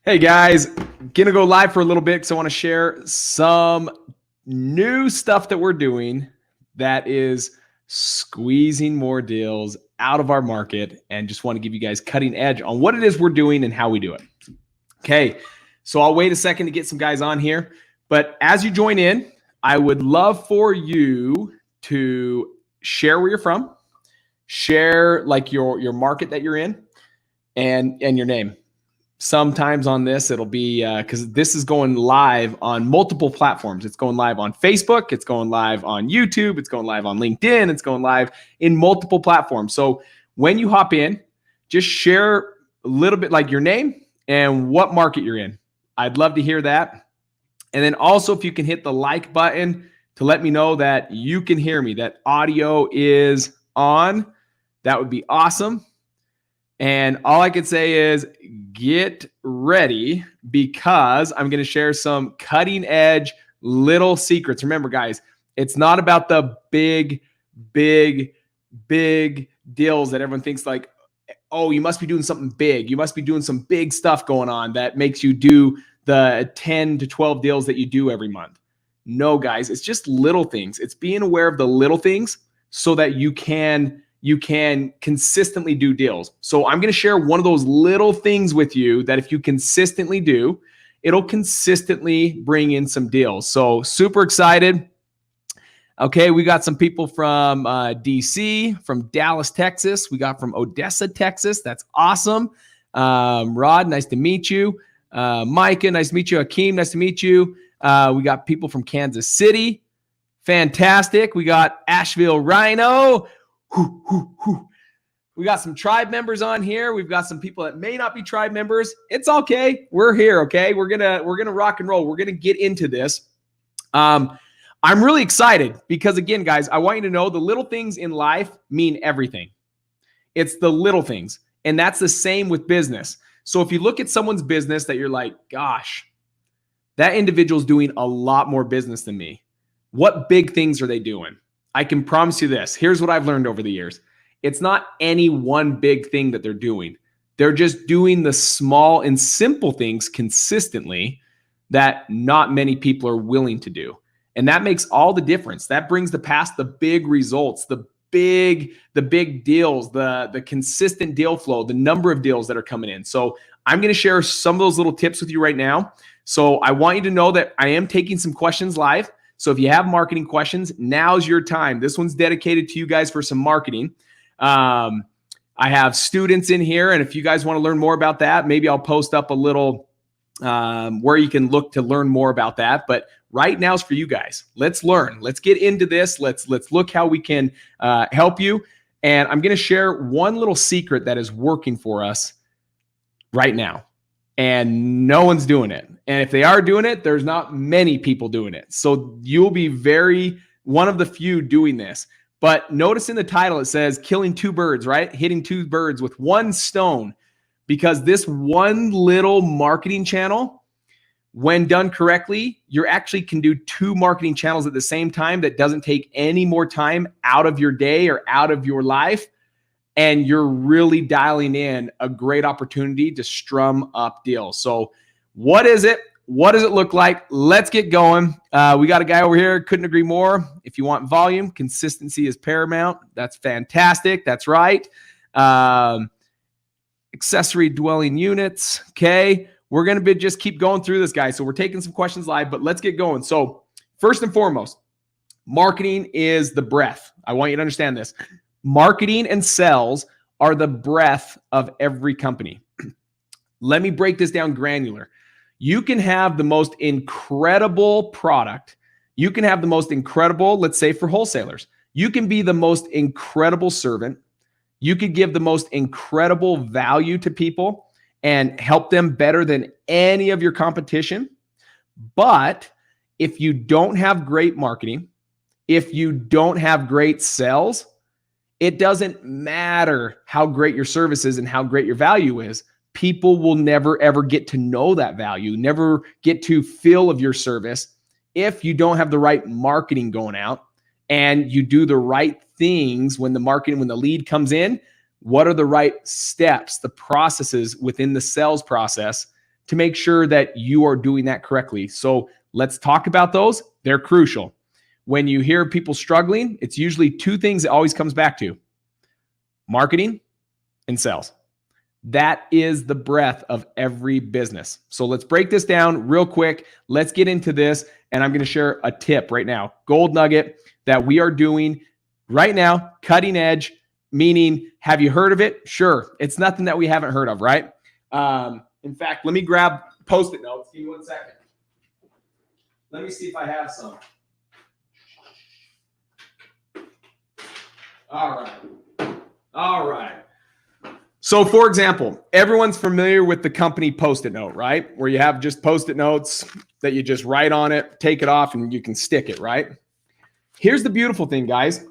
Hey guys, gonna go live for a little bit because I want to share some new stuff that we're doing that is squeezing more deals out of our market, and just want to give you guys cutting edge on what it is we're doing and how we do it. Okay, so I'll wait a second to get some guys on here, but as you join in, I would love for you to share where you're from, share like your market that you're in, and your name. Sometimes on this, it'll be because this is going live on multiple platforms. It's going live on Facebook. It's going live on YouTube. It's going live on LinkedIn. It's going live in multiple platforms. So when you hop in, just share a little bit like your name and what market you're in. I'd love to hear that. And then also if you can hit the like button to let me know that you can hear me, that audio is on, that would be awesome. And all I could say is get ready because I'm going to share some cutting edge little secrets. Remember, guys, it's not about the big deals that everyone thinks like, oh, you must be doing something big. You must be doing some big stuff going on that makes you do the 10 to 12 deals that you do every month. No, guys, it's just little things. It's being aware of the little things so that you can consistently do deals. So I'm going to share one of those little things with you that if you consistently do, it'll consistently bring in some deals. So super excited. Okay, we got some people from DC, from Dallas, Texas. We got from Odessa, Texas. That's awesome. Rod, nice to meet you. Micah, nice to meet you. Akeem, nice to meet you. We got people from Kansas City. Fantastic. We got Asheville Rhino. We got some tribe members on here. We've got some people that may not be tribe members. It's okay. We're here. Okay. We're gonna rock and roll. We're gonna get into this. I'm really excited because again, guys, I want you to know the little things in life mean everything. It's the little things. And that's the same with business. So if you look at someone's business that you're like, gosh, that individual's doing a lot more business than me. What big things are they doing? I can promise you this. Here's what I've learned over the years. It's not any one big thing that they're doing. They're just doing the small and simple things consistently that not many people are willing to do. And that makes all the difference. That brings past the big results, the big deals, the consistent deal flow, the number of deals that are coming in. So I'm going to share some of those little tips with you right now. So I want you to know that I am taking some questions live. So if you have marketing questions, now's your time. This one's dedicated to you guys for some marketing. I have students in here, and if you guys want to learn more about that, maybe I'll post up a little where you can look to learn more about that. But right now is for you guys. Let's learn. Let's get into this. Let's look how we can help you. And I'm going to share one little secret that is working for us right now. And no one's doing it. And if they are doing it, there's not many people doing it. So you'll be one of the few doing this. But notice in the title, it says killing two birds, right? Hitting two birds with one stone. Because this one little marketing channel, when done correctly, you actually can do two marketing channels at the same time that doesn't take any more time out of your day or out of your life. And you're really dialing in a great opportunity to strum up deals. So what is it? What does it look like? Let's get going. We got a guy over here. Couldn't agree more. If you want volume, consistency is paramount. That's fantastic. That's right. Accessory dwelling units. Okay. We're going to just keep going through this, guys. So we're taking some questions live, but let's get going. So first and foremost, marketing is the breath. I want you to understand this. Marketing and sales are the breath of every company. Let me break this down granular. You can have the most incredible product. You can have the most incredible, let's say for wholesalers, you can be the most incredible servant. You could give the most incredible value to people and help them better than any of your competition. But if you don't have great marketing, if you don't have great sales, it doesn't matter how great your service is and how great your value is. People will never, ever get to know that value, never get to feel of your service if you don't have the right marketing going out and you do the right things when the lead comes in. What are the right steps, the processes within the sales process to make sure that you are doing that correctly. So let's talk about those. They're crucial. When you hear people struggling, it's usually two things it always comes back to: marketing and sales. That is the breath of every business. So let's break this down real quick. Let's get into this. And I'm going to share a tip right now, gold nugget that we are doing right now, cutting edge, meaning, have you heard of it? Sure. It's nothing that we haven't heard of, right? In fact, let me grab Post-it notes. Give me 1 second. Let me see if I have some. All right. So for example, everyone's familiar with the company Post-it note, right? Where you have just Post-it notes that you just write on it, take it off, and you can stick it, right? Here's the beautiful thing, guys.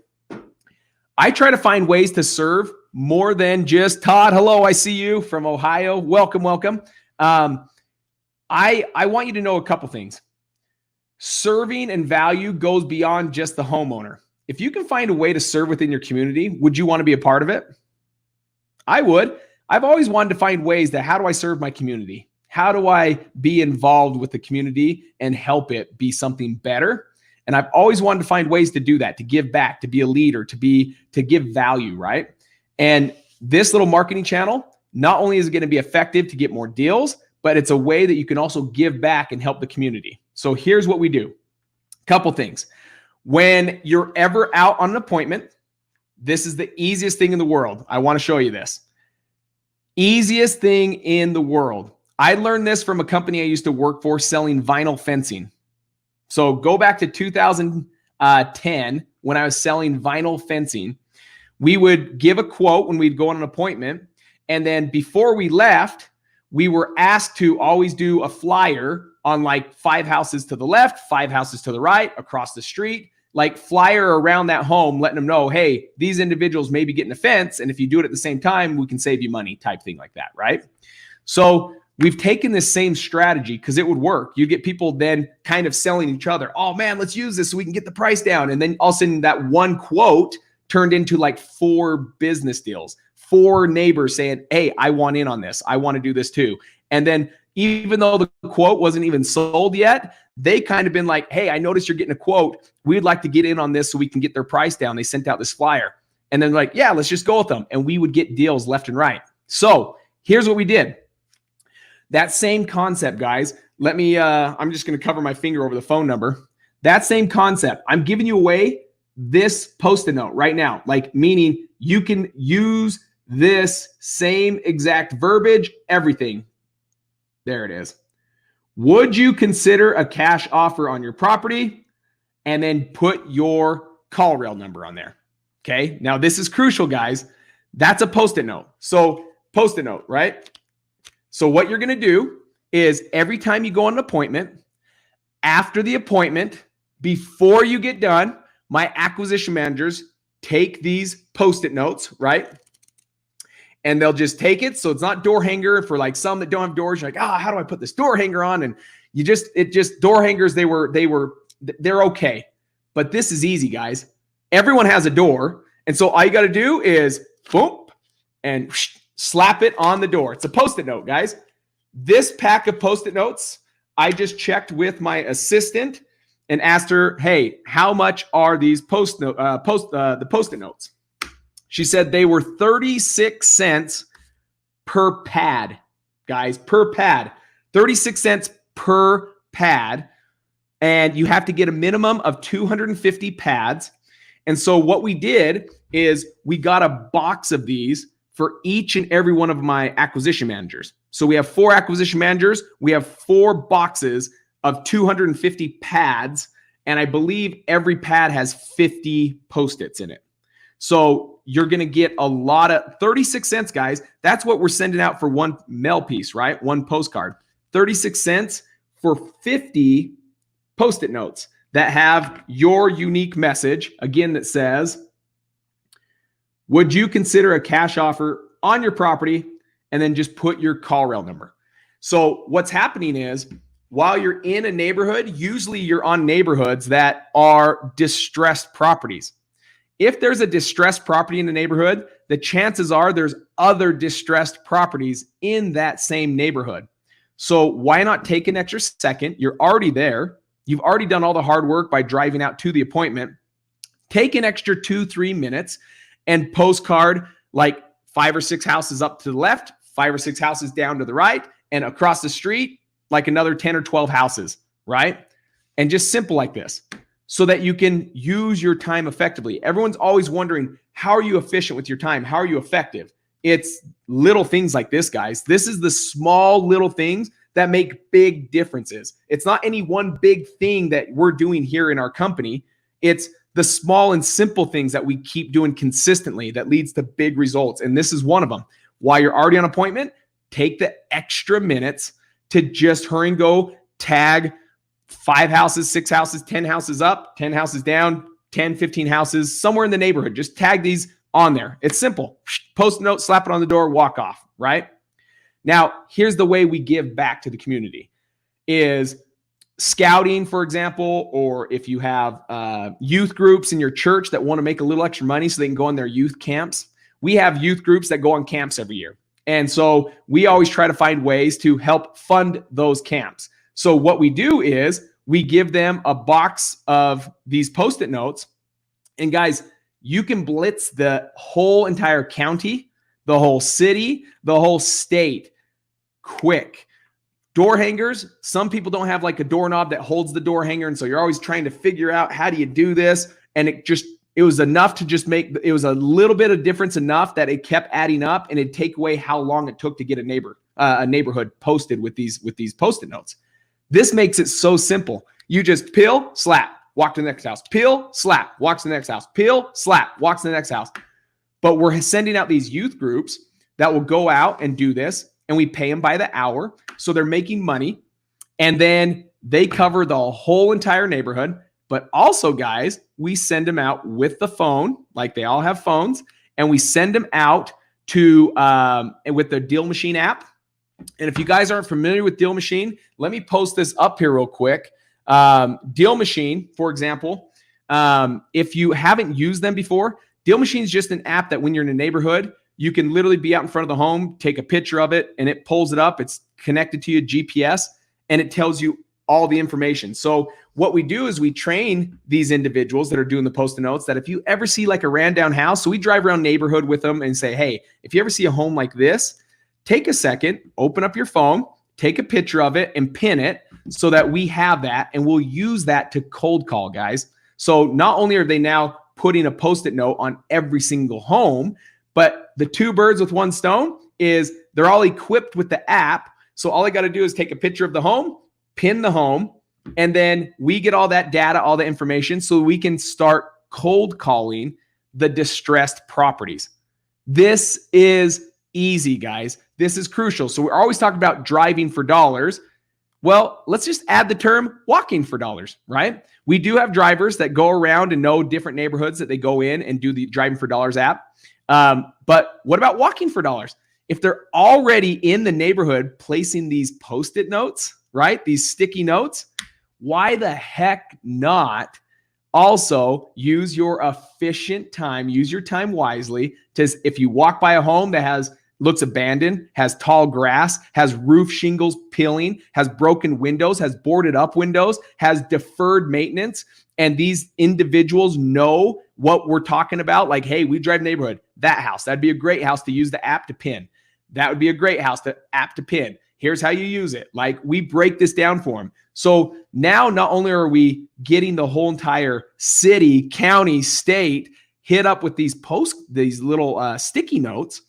I try to find ways to serve more than just Todd. Hello, I see you from Ohio. Welcome, welcome. I want you to know a couple things. Serving and value goes beyond just the homeowner. If you can find a way to serve within your community, would you want to be a part of it? I would. I've always wanted to find ways that how do I serve my community? How do I be involved with the community and help it be something better? And I've always wanted to find ways to do that, to give back, to be a leader, to give value, right? And this little marketing channel, not only is it going to be effective to get more deals, but it's a way that you can also give back and help the community. So here's what we do. Couple things. When you're ever out on an appointment, this is the easiest thing in the world. I want to show you this. Easiest thing in the world. I learned this from a company I used to work for selling vinyl fencing. So go back to 2010 when I was selling vinyl fencing. We would give a quote when we'd go on an appointment. And then before we left, we were asked to always do a flyer on like 5 houses to the left, 5 houses to the right, across the street, like flyer around that home, letting them know, hey, these individuals may be getting a fence. And if you do it at the same time, we can save you money, type thing like that, right? So we've taken this same strategy because it would work. You get people then kind of selling each other. Oh man, let's use this so we can get the price down. And then all of a sudden that one quote turned into like 4 business deals, 4 neighbors saying, hey, I want in on this. I want to do this too. And then even though the quote wasn't even sold yet, they kind of been like, hey, I noticed you're getting a quote. We'd like to get in on this so we can get their price down. They sent out this flyer. And then like, yeah, let's just go with them. And we would get deals left and right. So here's what we did. That same concept, guys. Let me, I'm just going to cover my finger over the phone number. That same concept. I'm giving you away this Post-it note right now. Like, meaning you can use this same exact verbiage, everything. There it is. Would you consider a cash offer on your property? And then put your call rail number on there. Okay. Now this is crucial, guys. That's a Post-it note. So Post-it note, right? So what you're going to do is every time you go on an appointment, after the appointment, before you get done, my acquisition managers take these Post-it notes, right? And they'll just take it. So it's not door hanger for like some that don't have doors. You're like, how do I put this door hanger on? And door hangers, they're okay. But this is easy, guys. Everyone has a door. And so all you got to do is boom and slap it on the door. It's a Post-it note, guys. This pack of Post-it notes, I just checked with my assistant and asked her, hey, how much are these the Post-it notes? She said they were 36 cents per pad, guys, per pad. 36 cents per pad. And you have to get a minimum of 250 pads. And so what we did is we got a box of these for each and every one of my acquisition managers. So we have 4 acquisition managers. We have 4 boxes of 250 pads. And I believe every pad has 50 Post-its in it. So you're going to get a lot of 36 cents, guys. That's what we're sending out for one mail piece, right? One postcard. 36 cents for 50 Post-it notes that have your unique message, again, that says, would you consider a cash offer on your property? And then just put your call rail number. So what's happening is while you're in a neighborhood, usually you're on neighborhoods that are distressed properties. If there's a distressed property in the neighborhood, the chances are there's other distressed properties in that same neighborhood. So why not take an extra second? You're already there. You've already done all the hard work by driving out to the appointment. Take an extra 2-3 minutes and postcard like 5 or 6 houses up to the left, 5 or 6 houses down to the right, and across the street, like another 10 or 12 houses, right? And just simple like this so that you can use your time effectively. Everyone's always wondering, how are you efficient with your time? How are you effective? It's little things like this, guys. This is the small little things that make big differences. It's not any one big thing that we're doing here in our company. It's the small and simple things that we keep doing consistently that leads to big results. And this is one of them. While you're already on appointment, take the extra minutes to just hurry and go tag 5 houses, 6 houses, 10 houses up, 10 houses down, 10, 15 houses, somewhere in the neighborhood. Just tag these on there. It's simple. Post a note, slap it on the door, walk off, right? Now, here's the way we give back to the community is scouting, for example, or if you have youth groups in your church that want to make a little extra money so they can go on their youth camps. We have youth groups that go on camps every year. And so we always try to find ways to help fund those camps. So what we do is we give them a box of these Post-it notes. And guys, you can blitz the whole entire county, the whole city, the whole state quick. Door hangers, some people don't have like a doorknob that holds the door hanger. And so you're always trying to figure out how do you do this? And it was enough to just it was a little bit of difference enough that it kept adding up and it'd take away how long it took to get a neighborhood posted with these Post-it notes. This makes it so simple. You just peel, slap, walk to the next house, peel, slap, walk to the next house, peel, slap, walk to the next house. But we're sending out these youth groups that will go out and do this, and we pay them by the hour. So they're making money, and then they cover the whole entire neighborhood. But also, guys, we send them out with the phone, like they all have phones, and we send them out to with the Deal Machine app. And if you guys aren't familiar with Deal Machine, let me post this up here real quick. Deal Machine, for example, if you haven't used them before, Deal Machine is just an app that when you're in a neighborhood, you can literally be out in front of the home, take a picture of it, and it pulls it up. It's connected to your GPS, and it tells you all the information. So what we do is we train these individuals that are doing the Post-it notes that if you ever see like a ran down house, so we drive around neighborhood with them and say, hey, if you ever see a home like this, take a second, open up your phone, take a picture of it and pin it so that we have that, and we'll use that to cold call, guys. So not only are they now putting a Post-it note on every single home, but the 2 birds with 1 stone is they're all equipped with the app. So all I got to do is take a picture of the home, pin the home, and then we get all that data, all the information, so we can start cold calling the distressed properties. This is easy, guys. This is crucial. So we're always talking about driving for dollars. Well, let's just add the term walking for dollars, right? We do have drivers that go around and know different neighborhoods that they go in and do the Driving for Dollars app. But what about walking for dollars? If they're already in the neighborhood placing these Post-it notes, right? These sticky notes, why the heck not also use your efficient time, use your time wisely to, if you walk by a home that looks abandoned, has tall grass, has roof shingles peeling, has broken windows, has boarded up windows, has deferred maintenance, and these individuals know what we're talking about, like, hey, we drive neighborhood, that house, that'd be a great house to use the app to pin. That would be a great house to app to pin. Here's how you use it. Like, we break this down for them. So now not only are we getting the whole entire city, county, state hit up with these little sticky notes,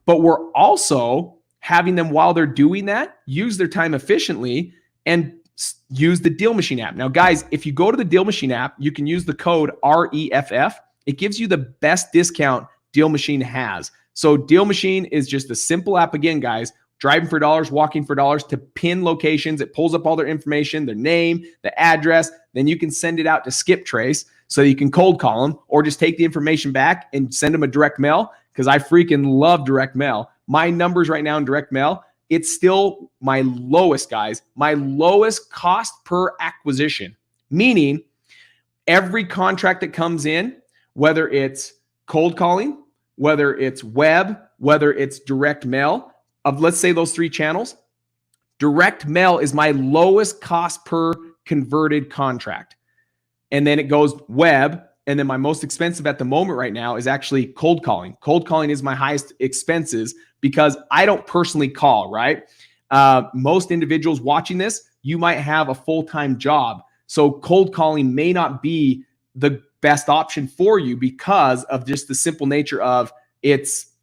but we're also having them, while they're doing that, use their time efficiently and use the Deal Machine app. Now, guys, if you go to the Deal Machine app, you can use the code REFF. It gives you the best discount Deal Machine has. So Deal Machine is just a simple app, again, guys, driving for dollars, walking for dollars, to pin locations. It pulls up all their information, their name, the address. Then you can send it out to Skip Trace so you can cold call them, or just take the information back and send them a direct mail, because I freaking love direct mail. My numbers right now in direct mail, it's still my lowest, guys, my lowest cost per acquisition, meaning every contract that comes in, whether it's cold calling, whether it's web, whether it's direct mail, of let's say those 3 channels, Direct mail is my lowest cost per converted contract. And then it goes web. And then my most expensive at the moment right now is actually cold calling. Cold calling is my highest expenses because I don't personally call, right? Most individuals watching this, you might have a full-time job. So cold calling may not be the best option for you because of just the simple nature of it's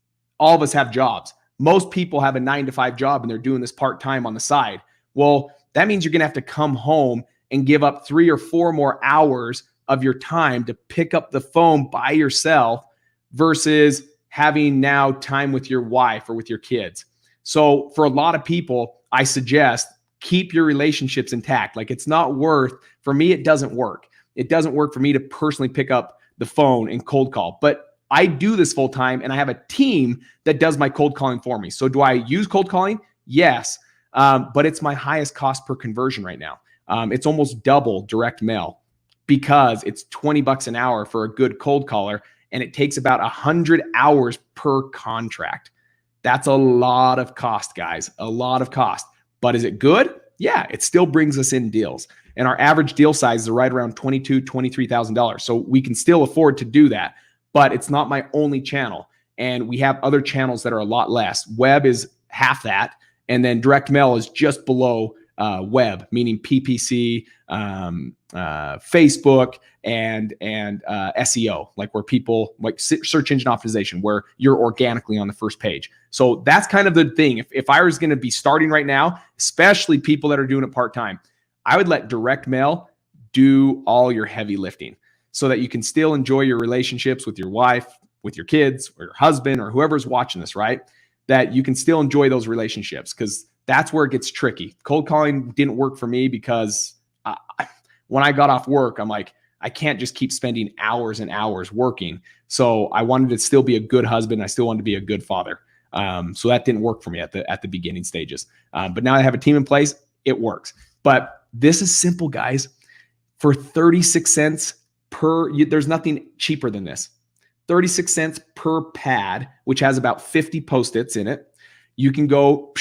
all of us have jobs. Most people have a 9-to-5 job and they're doing this part-time on the side. Well, that means you're going to have to come home and give up 3 or 4 more hours of your time to pick up the phone by yourself versus having now time with your wife or with your kids. So for a lot of people, I suggest keep your relationships intact. Like it's not worth, for me, it doesn't work. It doesn't work for me to personally pick up the phone and cold call, but I do this full time and I have a team that does my cold calling for me. So do I use cold calling? Yes. But it's my highest cost per conversion right now. It's almost double direct mail because it's $20 an hour for a good cold caller. And it takes about 100 hours per contract. That's a lot of cost, guys, a lot of cost. But is it good? Yeah, it still brings us in deals. And our average deal size is right around $22,000, $23,000. So we can still afford to do that, but it's not my only channel. And we have other channels that are a lot less. Web is half that. And then direct mail is just below web, meaning PPC, Facebook, and SEO, like where people like search engine optimization, where you're organically on the first page. So that's kind of the thing. If I was going to be starting right now, especially people that are doing it part-time, I would let direct mail do all your heavy lifting so that you can still enjoy your relationships with your wife, with your kids, or your husband, or whoever's watching this, right? That you can still enjoy those relationships, because that's where it gets tricky. Cold calling didn't work for me because when I got off work, I'm like, I can't just keep spending hours and hours working. So I wanted to still be a good husband. I still wanted to be a good father. So that didn't work for me at the beginning stages. But now I have a team in place. It works. But this is simple, guys. For 36 cents there's nothing cheaper than this. 36 cents per pad, which has about 50 Post-its in it. You can go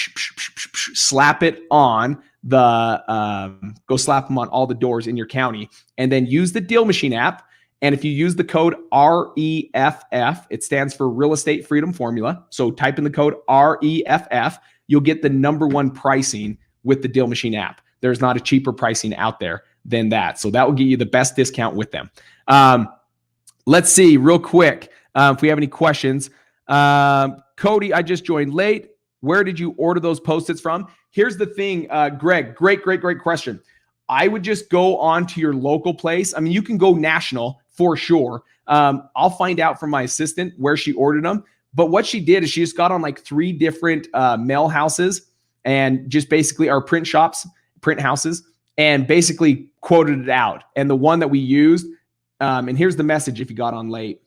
slap it on go slap them on all the doors in your county, and then use the Deal Machine app. And if you use the code REFF, it stands for Real Estate Freedom Formula. So type in the code REFF, you'll get the #1 pricing with the Deal Machine app. There's not a cheaper pricing out there than that. So that will get you the best discount with them. Let's see real quick if we have any questions. Cody, I just joined late. Where did you order those Post-its from? Here's the thing, Greg, great question. I would just go on to your local place. I mean, you can go national for sure. I'll find out from my assistant where she ordered them. But what she did is she just got on like 3 different mail houses and just basically our print houses, and basically quoted it out. And the one that we used, and here's the message if you got on late.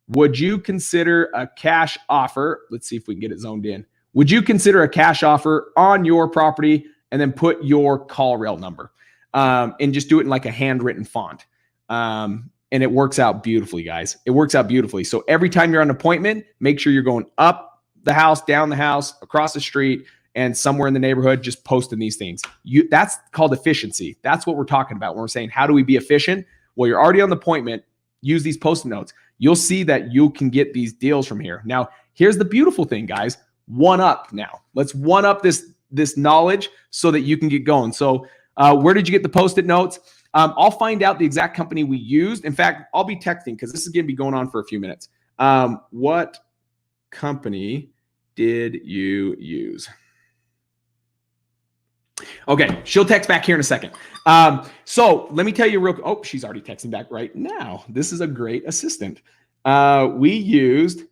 Would you consider a cash offer? Let's see if we can get it zoned in. Would you consider a cash offer on your property and then put your call rail number and just do it in like a handwritten font? And it works out beautifully, guys. It works out beautifully. So every time you're on an appointment, make sure you're going up the house, down the house, across the street, and somewhere in the neighborhood, just posting these things. That's called efficiency. That's what we're talking about when we're saying, how do we be efficient? Well, you're already on the appointment. Use these Post-it notes. You'll see that you can get these deals from here. Now, here's the beautiful thing, guys. One up now. Let's one up this knowledge so that you can get going. So where did you get the Post-it notes? I'll find out the exact company we used. In fact, I'll be texting because this is going to be going on for a few minutes. What company did you use? Okay, she'll text back here in a second. So let me tell you real quick. Oh, she's already texting back right now. This is a great assistant. We used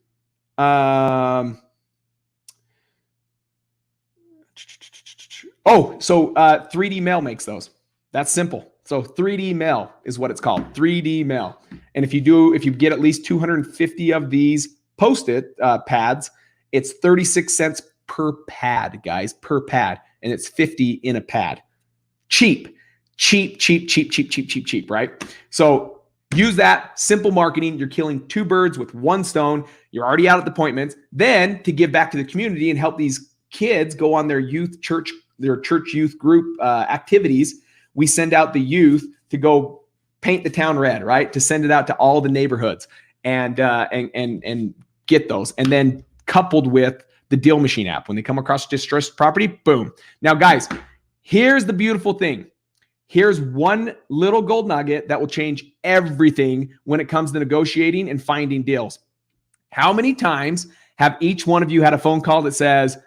3D Mail makes those. That's simple. So 3D Mail is what it's called, 3D Mail. And if you get at least 250 of these Post-it pads, it's 36 cents per pad, guys, per pad. And it's 50 in a pad. Cheap, right? So use that simple marketing. You're killing 2 birds with 1 stone. You're already out at the appointments. Then to give back to the community and help these kids go on their youth church their church youth group activities, we send out the youth to go paint the town red, right? To send it out to all the neighborhoods and get those. And then coupled with the Deal Machine app, when they come across distressed property, boom. Now, guys, here's the beautiful thing. Here's one little gold nugget that will change everything when it comes to negotiating and finding deals. How many times have each one of you had a phone call that says,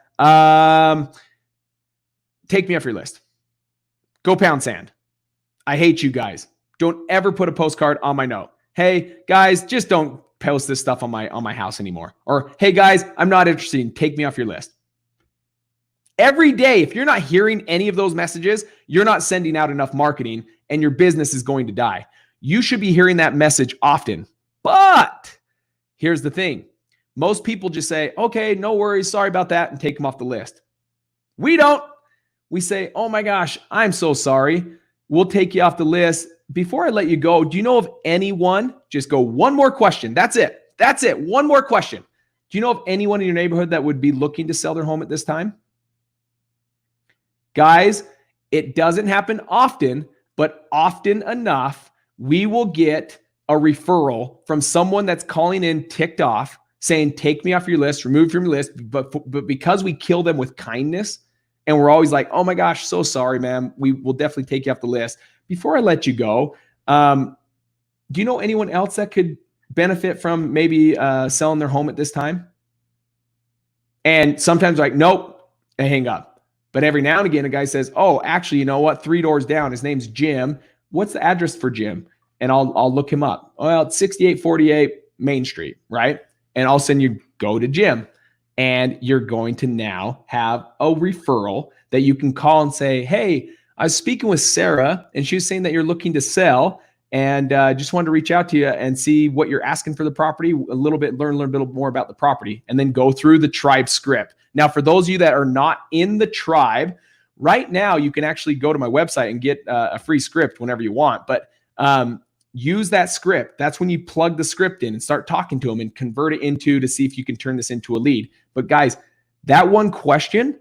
take me off your list? Go pound sand. I hate you guys. Don't ever put a postcard on my note. Hey guys, just don't post this stuff on my house anymore. Or hey guys, I'm not interested. Take me off your list. Every day, if you're not hearing any of those messages, you're not sending out enough marketing and your business is going to die. You should be hearing that message often. But here's the thing. Most people just say, okay, no worries, sorry about that, and take them off the list. We don't. We say, oh my gosh, I'm so sorry. We'll take you off the list. Before I let you go, do you know of anyone? Just go one more question. That's it. That's it. One more question. Do you know of anyone in your neighborhood that would be looking to sell their home at this time? Guys, it doesn't happen often, but often enough, we will get a referral from someone that's calling in ticked off, saying, take me off your list, remove from your list. But because we kill them with kindness, and we're always like, oh my gosh, so sorry, man. We will definitely take you off the list. Before I let you go, do you know anyone else that could benefit from maybe selling their home at this time? And sometimes like, nope, I hang up. But every now and again, a guy says, oh, actually, you know what? 3 doors down, his name's Jim. What's the address for Jim? And I'll look him up. Well, it's 6848 Main Street, right? And all of a sudden you go to Jim and you're going to now have a referral that you can call and say, hey, I was speaking with Sarah and she was saying that you're looking to sell and just wanted to reach out to you and see what you're asking for the property a little bit, learn a little bit more about the property, and then go through the tribe script. Now, for those of you that are not in the tribe, right now you can actually go to my website and get a free script whenever you want. But use that script. That's when you plug the script in and start talking to them and convert it into to see if you can turn this into a lead. But guys, that one question,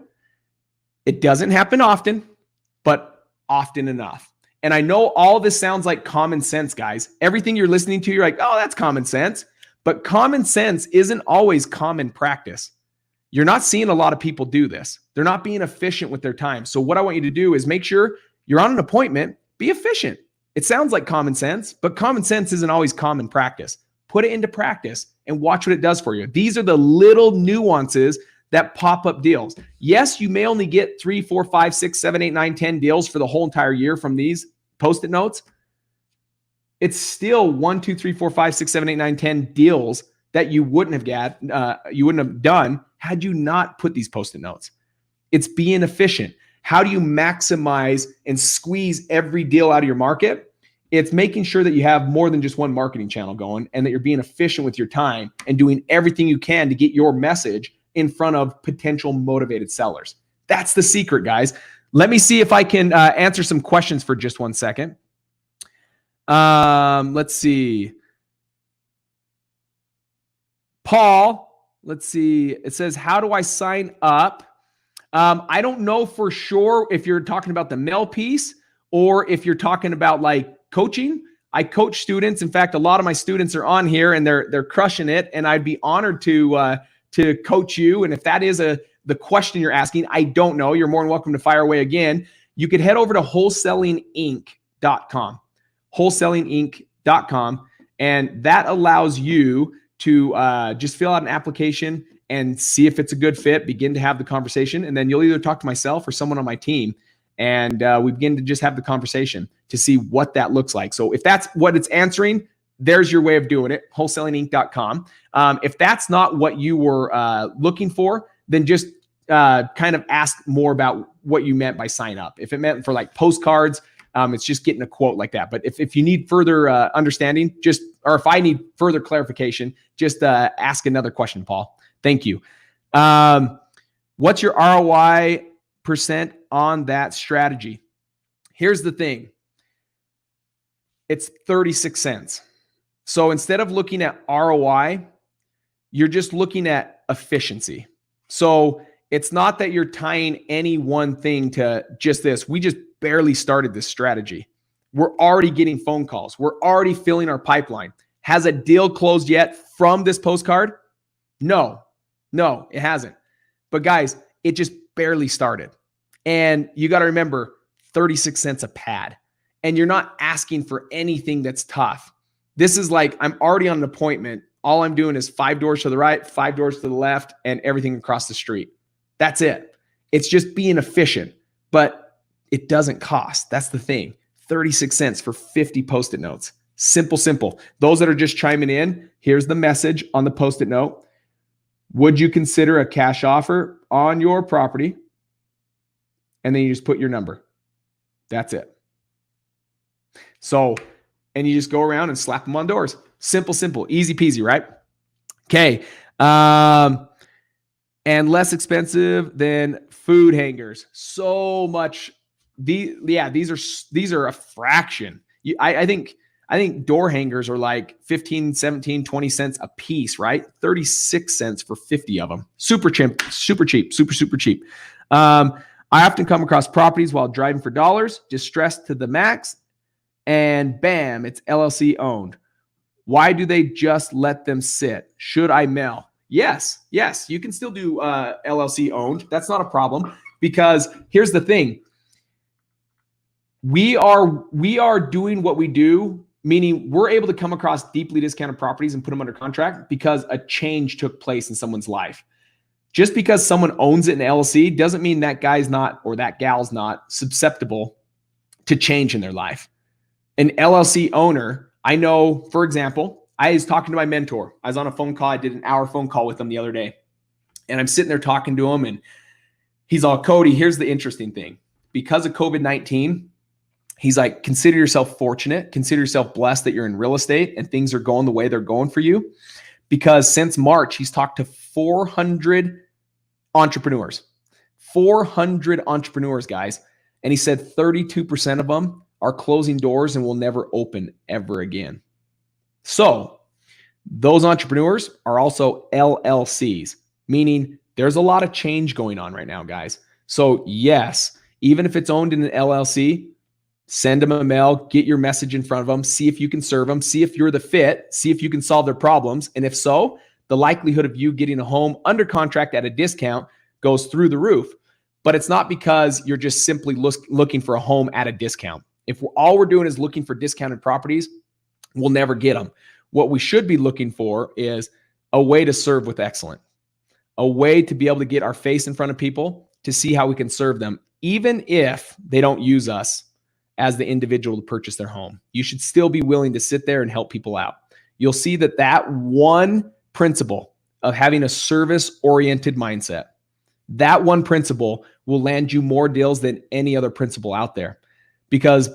it doesn't happen often, but often enough. And I know all this sounds like common sense, guys. Everything you're listening to, you're like, oh, that's common sense. But common sense isn't always common practice. You're not seeing a lot of people do this. They're not being efficient with their time. So what I want you to do is make sure you're on an appointment, be efficient. It sounds like common sense, but common sense isn't always common practice. Put it into practice and watch what it does for you. These are the little nuances that pop up deals. Yes, you may only get 3, 4, 5, 6, 7, 8, 9, 10 deals for the whole entire year from these Post-it notes. It's still 1, 2, 3, 4, 5, 6, 7, 8, 9, 10 deals that you wouldn't have done had you not put these Post-it notes. It's being efficient. How do you maximize and squeeze every deal out of your market? It's making sure that you have more than just one marketing channel going and that you're being efficient with your time and doing everything you can to get your message in front of potential motivated sellers. That's the secret, guys. Let me see if I can answer some questions for just 1 second. Let's see. Paul, let's see. It says, how do I sign up? I don't know for sure if you're talking about the mail piece or if you're talking about like coaching. I coach students. In fact, a lot of my students are on here and they're crushing it. And I'd be honored to coach you. And if that is the question you're asking, I don't know. You're more than welcome to fire away again. You could head over to wholesalinginc.com, wholesalinginc.com. And that allows you to just fill out an application and see if it's a good fit, begin to have the conversation. And then you'll either talk to myself or someone on my team. And we begin to just have the conversation to see what that looks like. So if that's what it's answering, there's your way of doing it, wholesalinginc.com. If that's not what you were looking for, then just kind of ask more about what you meant by sign up. If it meant for like postcards, it's just getting a quote like that. But if you need further understanding, or if I need further clarification, just ask another question, Paul. Thank you. What's your ROI % on that strategy? Here's the thing. It's 36 cents. So instead of looking at ROI, you're just looking at efficiency. So it's not that you're tying any one thing to just this. We just barely started this strategy. We're already getting phone calls. We're already filling our pipeline. Has a deal closed yet from this postcard? No, it hasn't. But guys, it just barely started. And you got to remember, 36 cents a pad. And you're not asking for anything that's tough. This is like, I'm already on an appointment. All I'm doing is 5 doors to the right, 5 doors to the left, and everything across the street. That's it. It's just being efficient, but it doesn't cost. That's the thing. 36 cents for 50 Post-it notes. Simple. Those that are just chiming in, here's the message on the Post-it note. Would you consider a cash offer on your property? And then you just put your number. That's it. So, and you just go around and slap them on doors. Simple, easy peasy, right? Okay. And less expensive than food hangers. So much. These are a fraction. I think door hangers are like 15, 17, 20 cents a piece, right? 36 cents for 50 of them. Super cheap. I often come across properties while driving for dollars, distressed to the max, and bam, it's LLC owned. Why do they just let them sit? Should I mail? Yes, you can still do LLC owned. That's not a problem, because here's the thing. We are doing what we do, meaning we're able to come across deeply discounted properties and put them under contract because a change took place in someone's life. Just because someone owns it in LLC doesn't mean that guy's not, or that gal's not, susceptible to change in their life. An LLC owner, I know, for example, I was talking to my mentor. I was on a phone call. I did an hour phone call with him the other day. And I'm sitting there talking to him, and he's all, Cody, here's the interesting thing. Because of COVID-19, he's like, consider yourself fortunate. Consider yourself blessed that you're in real estate and things are going the way they're going for you. Because since March, he's talked to 400 entrepreneurs. 400 entrepreneurs, guys. And he said 32% of them are closing doors and will never open ever again. So those entrepreneurs are also LLCs, meaning there's a lot of change going on right now, guys. So yes, even if it's owned in an LLC, send them a mail, get your message in front of them, see if you can serve them, see if you're the fit, see if you can solve their problems. And if so, the likelihood of you getting a home under contract at a discount goes through the roof. But it's not because you're just simply looking for a home at a discount. If all we're doing is looking for discounted properties, we'll never get them. What we should be looking for is a way to serve with excellence, a way to be able to get our face in front of people to see how we can serve them, even if they don't use us as the individual to purchase their home. You should still be willing to sit there and help people out. You'll see that one principle of having a service-oriented mindset, that one principle will land you more deals than any other principle out there, because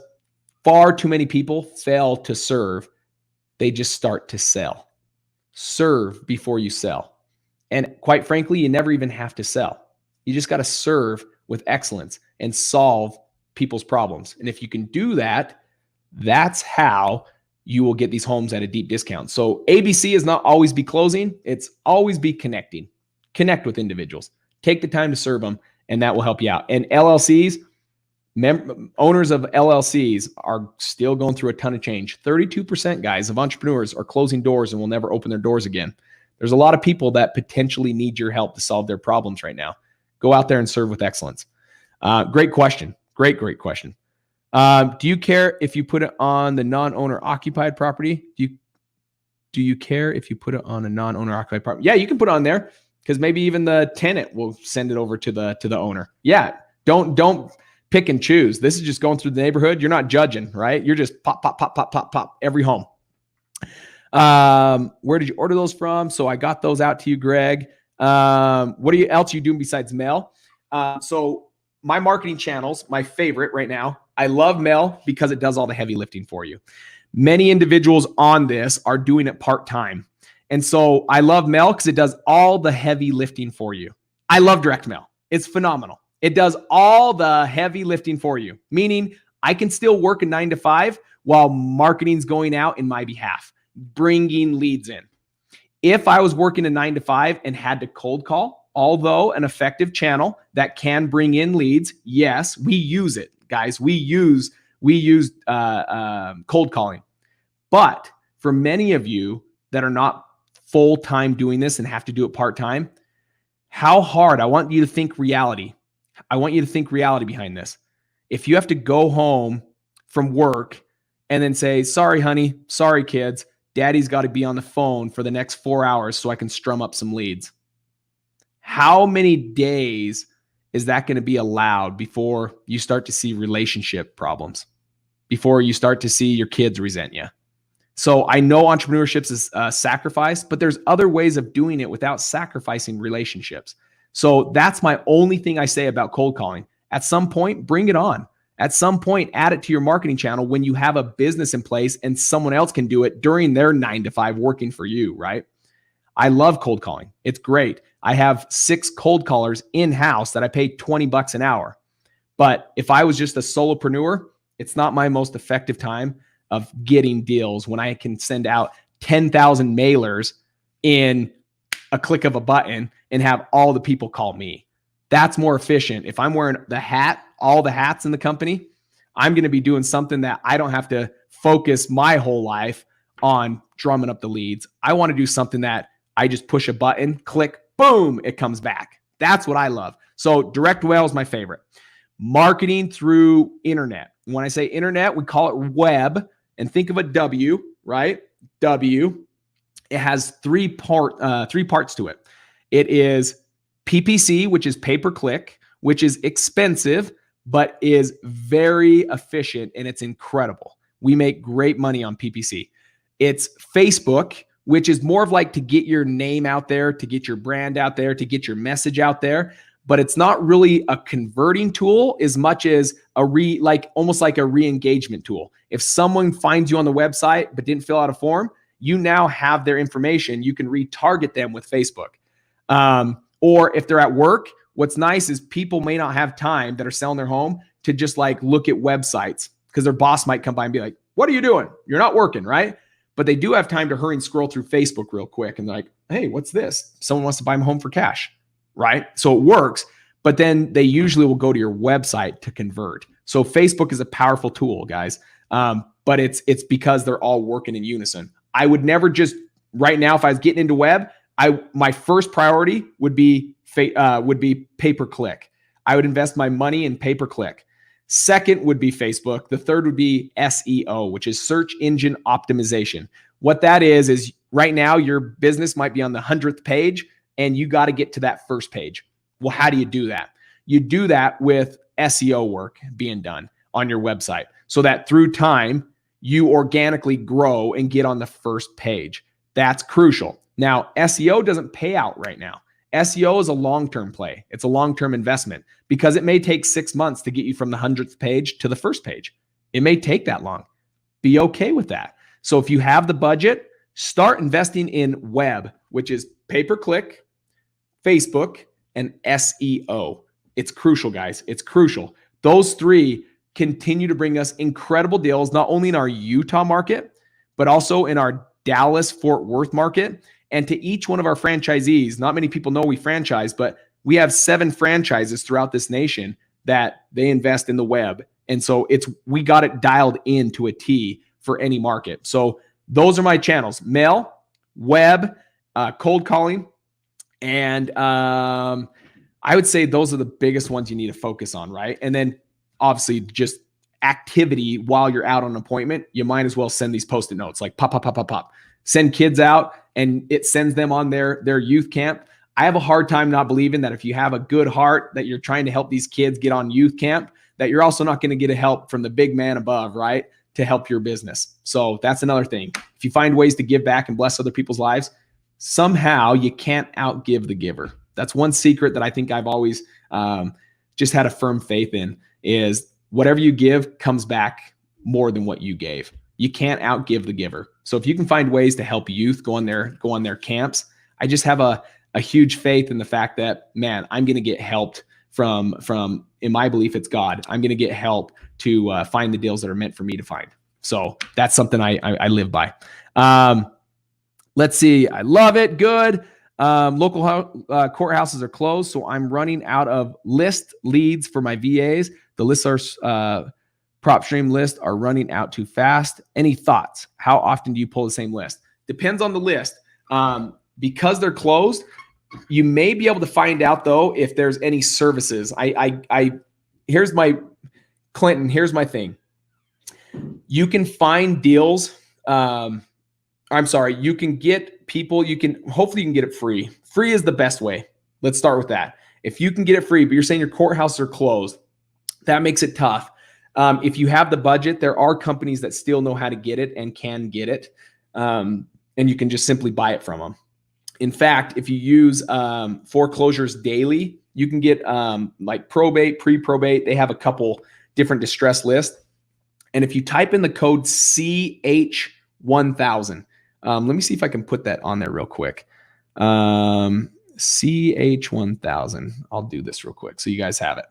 far too many people fail to serve. They just start to sell. Serve before you sell. And quite frankly, you never even have to sell. You just got to serve with excellence and solve people's problems. And if you can do that, that's how you will get these homes at a deep discount. So ABC is not always be closing. It's always be connecting. Connect with individuals. Take the time to serve them, and that will help you out. And LLCs, owners of LLCs are still going through a ton of change. 32%, guys, of entrepreneurs are closing doors and will never open their doors again. There's a lot of people that potentially need your help to solve their problems right now. Go out there and serve with excellence. Great question. Great question. Do you care if you put it on the non-owner occupied property? Do you care if you put it on a non-owner occupied property? Yeah, you can put it on there, because maybe even the tenant will send it over to the owner. Yeah, don't pick and choose. This is just going through the neighborhood. You're not judging, right? You're just pop every home. Where did you order those from? So I got those out to you, Greg. What else are you doing besides mail? So my marketing channels, my favorite right now, I love mail because it does all the heavy lifting for you. Many individuals on this are doing it part-time. And so I love mail because it does all the heavy lifting for you. I love direct mail. It's phenomenal. It does all the heavy lifting for you, meaning I can still work a 9 to 5 while marketing's going out in my behalf, bringing leads in. If I was working a 9 to 5 and had to cold call, although an effective channel that can bring in leads, yes, we use it, guys. We use cold calling. But for many of you that are not full-time doing this and have to do it part-time, how hard, I want you to think reality. I want you to think reality behind this. If you have to go home from work and then say, sorry, honey, sorry, kids, daddy's got to be on the phone for the next 4 hours so I can strum up some leads. How many days is that going to be allowed before you start to see relationship problems, before you start to see your kids resent you? So I know entrepreneurship is a sacrifice, but there's other ways of doing it without sacrificing relationships. So that's my only thing I say about cold calling. At some point, bring it on. At some point, add it to your marketing channel when you have a business in place and someone else can do it during their 9 to 5 working for you, right? I love cold calling. It's great. I have 6 cold callers in-house that I pay $20 an hour. But if I was just a solopreneur, it's not my most effective time of getting deals when I can send out 10,000 mailers in a click of a button and have all the people call me. That's more efficient. If I'm wearing the hat, all the hats in the company, I'm going to be doing something that I don't have to focus my whole life on drumming up the leads. I want to do something that I just push a button, click, boom, it comes back. That's what I love. So direct mail is my favorite. Marketing through internet. When I say internet, we call it web, and think of a W, right? W. It has three parts to it. It is PPC, which is pay-per-click, which is expensive, but is very efficient, and it's incredible. We make great money on PPC. It's Facebook, which is more of like to get your name out there, to get your brand out there, to get your message out there. But it's not really a converting tool as much as almost like a re-engagement tool. If someone finds you on the website but didn't fill out a form, you now have their information. You can retarget them with Facebook. Or if they're at work, what's nice is people may not have time that are selling their home to just like look at websites because their boss might come by and be like, what are you doing? You're not working, right? But they do have time to hurry and scroll through Facebook real quick and like, hey, what's this? Someone wants to buy my home for cash, right? So it works, but then they usually will go to your website to convert. So Facebook is a powerful tool, guys. But it's because they're all working in unison. I would never just right now, if I was getting into web, my first priority would be pay-per-click. I would invest my money in pay-per-click. Second would be Facebook. The third would be SEO, which is search engine optimization. What that is right now your business might be on the 100th page and you got to get to that first page. Well, how do you do that? You do that with SEO work being done on your website so that through time, you organically grow and get on the first page. That's crucial. Now, SEO doesn't pay out right now. SEO is a long-term play. It's a long-term investment because it may take 6 months to get you from the 100th page to the first page. It may take that long. Be okay with that. So if you have the budget, start investing in web, which is pay-per-click, Facebook, and SEO. It's crucial, guys. It's crucial. Those three continue to bring us incredible deals, not only in our Utah market, but also in our Dallas-Fort Worth market. And to each one of our franchisees, not many people know we franchise, but we have 7 franchises throughout this nation that they invest in the web. And so we got it dialed into a T for any market. So those are my channels: mail, web, cold calling. And I would say those are the biggest ones you need to focus on, right? And then obviously just activity while you're out on an appointment. You might as well send these Post-it notes like pop, pop, pop, pop, pop. Send kids out and it sends them on their youth camp. I have a hard time not believing that if you have a good heart that you're trying to help these kids get on youth camp, that you're also not going to get a help from the big man above, right? To help your business. So that's another thing. If you find ways to give back and bless other people's lives, somehow you can't outgive the giver. That's one secret that I think I've always just had a firm faith in, is whatever you give comes back more than what you gave. You can't outgive the giver. So if you can find ways to help youth go on their camps, I just have a huge faith in the fact that, man, I'm going to get helped from, in my belief, it's God. I'm going to get help to find the deals that are meant for me to find. So that's something I live by. Let's see. I love it. Good. Local courthouses are closed, so I'm running out of list leads for my VAs. The lists are prop stream list are running out too fast. Any thoughts? How often do you pull the same list? Depends on the list. Because they're closed, you may be able to find out though if there's any services. Here's my Clinton. Here's my thing. You can find deals. I'm sorry. You can get people. Hopefully you can get it free. Free is the best way. Let's start with that. If you can get it free, but you're saying your courthouses are closed, that makes it tough. If you have the budget, there are companies that still know how to get it and can get it. And you can just simply buy it from them. In fact, if you use Foreclosures Daily, you can get like probate, pre-probate. They have a couple different distress lists. And if you type in the code CH1000, let me see if I can put that on there real quick. CH1000. I'll do this real quick so you guys have it.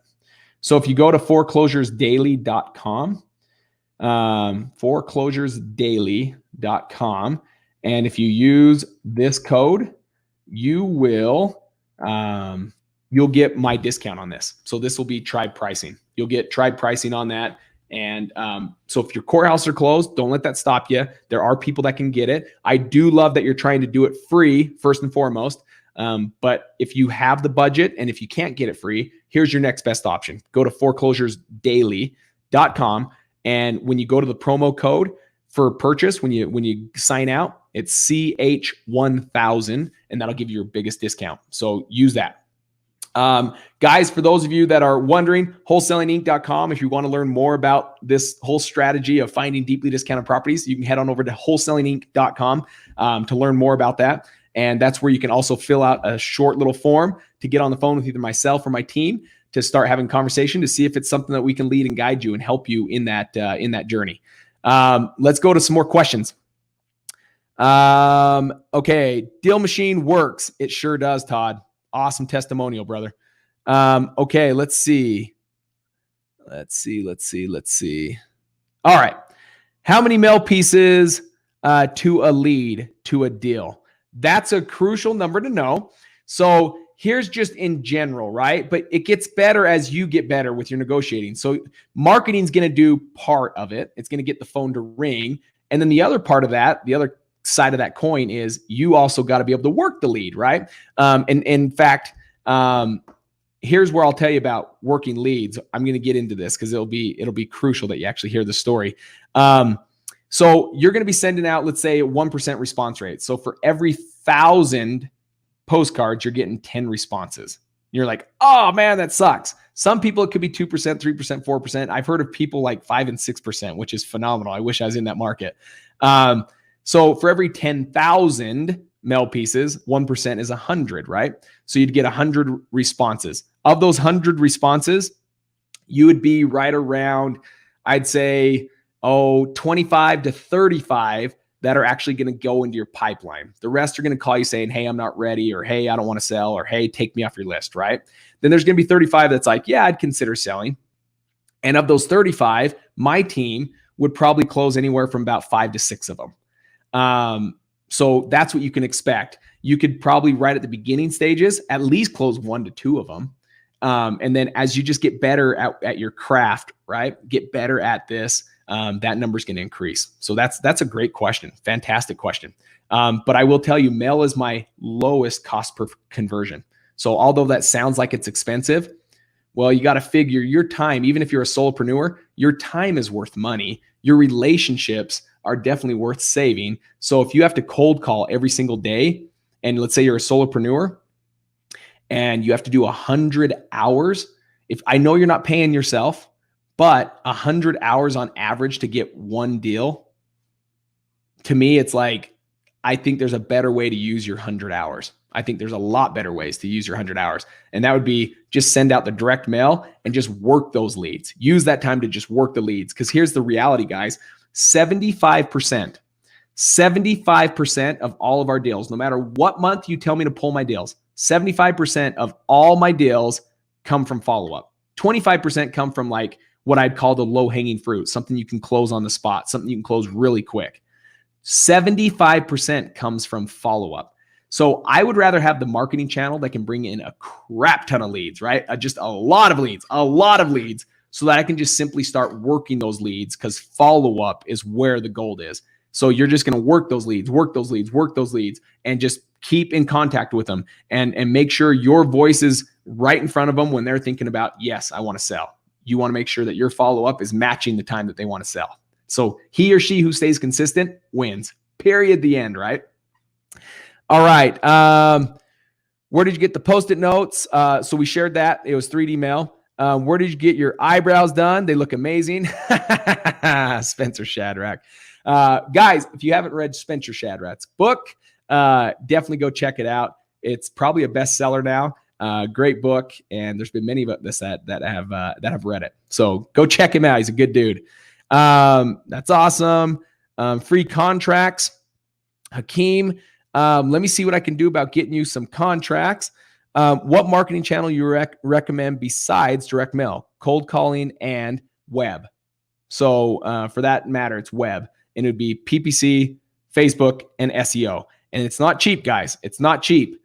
So if you go to foreclosuresdaily.com, foreclosuresdaily.com, and if you use this code, you'll get my discount on this. So this will be tribe pricing. You'll get tribe pricing on that. And so if your courthouses are closed, don't let that stop you. There are people that can get it. I do love that you're trying to do it free, first and foremost. But if you have the budget and if you can't get it free, here's your next best option. Go to foreclosuresdaily.com. And when you go to the promo code for purchase, when you sign out, it's CH1000, and that'll give you your biggest discount. So use that. Guys, for those of you that are wondering, wholesalinginc.com, if you want to learn more about this whole strategy of finding deeply discounted properties, you can head on over to wholesalinginc.com to learn more about that. And that's where you can also fill out a short little form to get on the phone with either myself or my team to start having conversation to see if it's something that we can lead and guide you and help you in that journey. Let's go to some more questions. Okay. Deal Machine works. It sure does, Todd. Awesome testimonial, brother. Okay. Let's see. All right. How many mail pieces to a lead to a deal? That's a crucial number to know. So here's just in general, right? But it gets better as you get better with your negotiating. So marketing is going to do part of it. It's going to get the phone to ring. And then the other part of that, the other side of that coin is you also got to be able to work the lead, right? And in fact, here's where I'll tell you about working leads. I'm going to get into this because it'll be crucial that you actually hear the story. So you're going to be sending out, let's say, a 1% response rate. So for every 1,000 postcards, you're getting 10 responses. You're like, oh man, that sucks. Some people, it could be 2%, 3%, 4%. I've heard of people like 5 and 6%, which is phenomenal. I wish I was in that market. So for every 10,000 mail pieces, 1% is 100, right? So you'd get 100 responses. Of those 100 responses, you would be right around, I'd say, 25 to 35 that are actually going to go into your pipeline. The rest are going to call you saying, hey, I'm not ready, or hey, I don't want to sell, or hey, take me off your list, right? Then there's going to be 35 that's like, yeah, I'd consider selling. And of those 35, my team would probably close anywhere from about 5 to 6 of them. So that's what you can expect. You could probably right at the beginning stages, at least close 1 to 2 of them. And then as you just get better at your craft, right? Get better at this, that number is going to increase. So that's a great question. Fantastic question. But I will tell you, mail is my lowest cost per conversion. So although that sounds like it's expensive, well, you got to figure your time, even if you're a solopreneur, your time is worth money. Your relationships are definitely worth saving. So if you have to cold call every single day, and let's say you're a solopreneur and you have to do 100 hours, if I know you're not paying yourself, but 100 hours on average to get one deal, to me, it's like, I think there's a better way to use your 100 hours. I think there's a lot better ways to use your 100 hours. And that would be just send out the direct mail and just work those leads. Use that time to just work the leads. Because here's the reality, guys. 75% of all of our deals, no matter what month you tell me to pull my deals, 75% of all my deals come from follow-up. 25% come from like what I'd call the low-hanging fruit, something you can close on the spot, something you can close really quick. 75% comes from follow-up. So I would rather have the marketing channel that can bring in a crap ton of leads, right? Just a lot of leads, so that I can just simply start working those leads, because follow-up is where the gold is. So you're just going to work those leads, and just keep in contact with them and make sure your voice is right in front of them when they're thinking about, yes, I want to sell. You want to make sure that your follow-up is matching the time that they want to sell. So he or she who stays consistent wins, period, the end, right? All right. Where did you get the Post-it notes? So we shared that. It was 3D mail. Where did you get your eyebrows done? They look amazing. Spencer Shadrack. Guys, if you haven't read Spencer Shadrack's book, definitely go check it out. It's probably a bestseller now. Great book, and there's been many of us that have read it. So go check him out. He's a good dude. That's awesome. Free contracts. Hakeem, let me see what I can do about getting you some contracts. What marketing channel you recommend besides direct mail, cold calling, and web? So for that matter, it's web, and it would be PPC, Facebook, and SEO. And it's not cheap, guys. It's not cheap.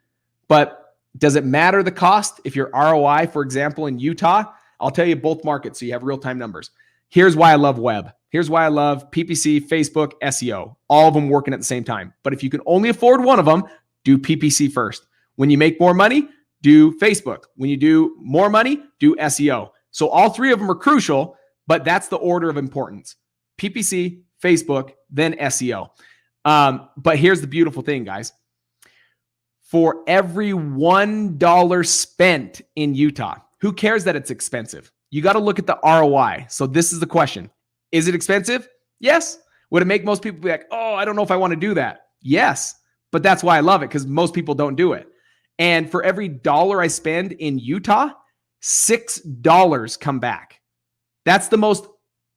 But does it matter the cost? If your ROI, for example, in Utah, I'll tell you both markets so you have real-time numbers. Here's why I love web. Here's why I love PPC, Facebook, SEO. All of them working at the same time. But if you can only afford one of them, do PPC first. When you make more money, do Facebook. When you do more money, do SEO. So all three of them are crucial, but that's the order of importance. PPC, Facebook, then SEO. But here's the beautiful thing, guys. For every $1 spent in Utah, who cares that it's expensive? You got to look at the ROI. So this is the question. Is it expensive? Yes. Would it make most people be like, oh, I don't know if I want to do that? Yes. But that's why I love it, because most people don't do it. And for every dollar I spend in Utah, $6 come back. That's the most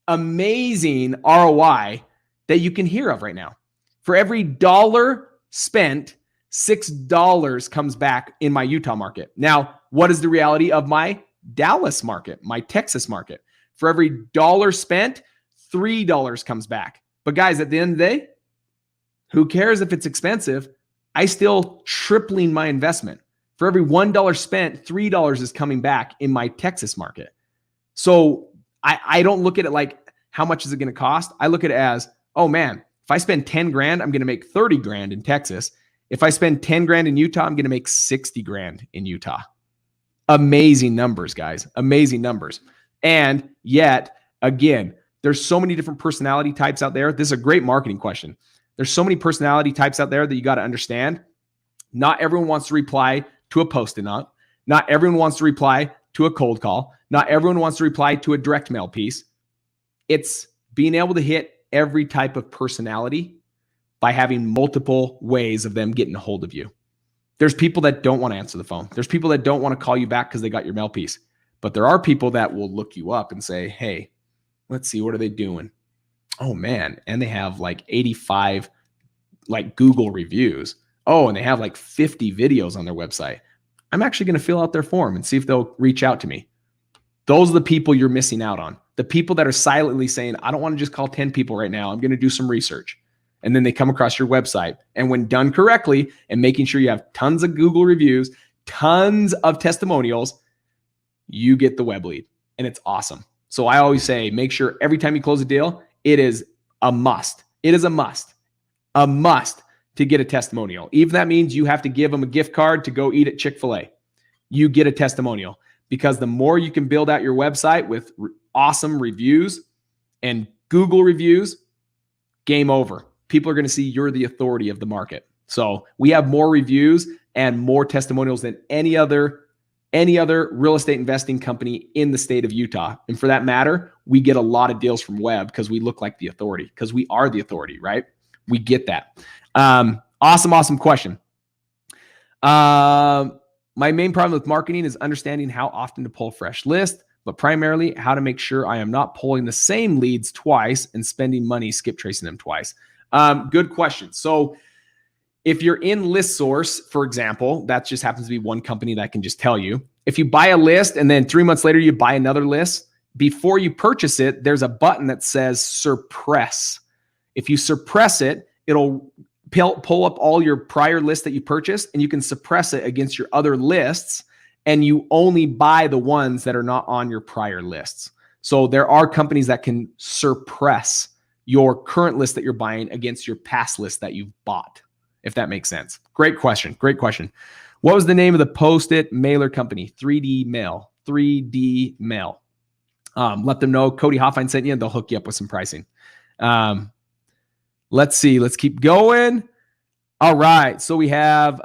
amazing ROI that you can hear of right now. For every dollar spent, $6 comes back in my Utah market. Now, what is the reality of my Dallas market, my Texas market? For every dollar spent, $3 comes back. But guys, at the end of the day, who cares if it's expensive? I still tripling my investment. For every $1 spent, $3 is coming back in my Texas market. So I don't look at it like, how much is it going to cost? I look at it as, oh man, if I spend 10 grand, I'm going to make 30 grand in Texas. If I spend 10 grand in Utah, I'm going to make 60 grand in Utah. Amazing numbers, guys. Amazing numbers. And yet, again, there's so many different personality types out there. This is a great marketing question. There's so many personality types out there that you got to understand. Not everyone wants to reply to a Post-it note. Not everyone wants to reply to a cold call. Not everyone wants to reply to a direct mail piece. It's being able to hit every type of personality by having multiple ways of them getting a hold of you. There's people that don't want to answer the phone. There's people that don't want to call you back because they got your mail piece. But there are people that will look you up and say, hey, let's see, what are they doing? Oh man, and they have like 85 like Google reviews. Oh, and they have like 50 videos on their website. I'm actually going to fill out their form and see if they'll reach out to me. Those are the people you're missing out on. The people that are silently saying, I don't want to just call 10 people right now. I'm going to do some research. And then they come across your website. And when done correctly and making sure you have tons of Google reviews, tons of testimonials, you get the web lead. And it's awesome. So I always say, make sure every time you close a deal, it is a must. It is a must to get a testimonial. Even that means you have to give them a gift card to go eat at Chick-fil-A. You get a testimonial, because the more you can build out your website with awesome reviews and Google reviews, game over. People are going to see you're the authority of the market. So we have more reviews and more testimonials than any other real estate investing company in the state of Utah. And for that matter, we get a lot of deals from web because we look like the authority, because we are the authority, right? We get that. Awesome question. My main problem with marketing is understanding how often to pull fresh lists, but primarily how to make sure I am not pulling the same leads twice and spending money skip tracing them twice. Good question. So if you're in ListSource, for example, that just happens to be one company that I can just tell you. If you buy a list and then 3 months later you buy another list, before you purchase it, there's a button that says suppress. If you suppress it, it'll pull up all your prior lists that you purchased, and you can suppress it against your other lists, and you only buy the ones that are not on your prior lists. So there are companies that can suppress your current list that you're buying against your past list that you've bought, if that makes sense. Great question. Great question. What was the name of the Post-it mailer company? 3D Mail. 3D Mail. Let them know Cody Hoffine sent you, and they'll hook you up with some pricing. Let's see. Let's keep going. All right. So we have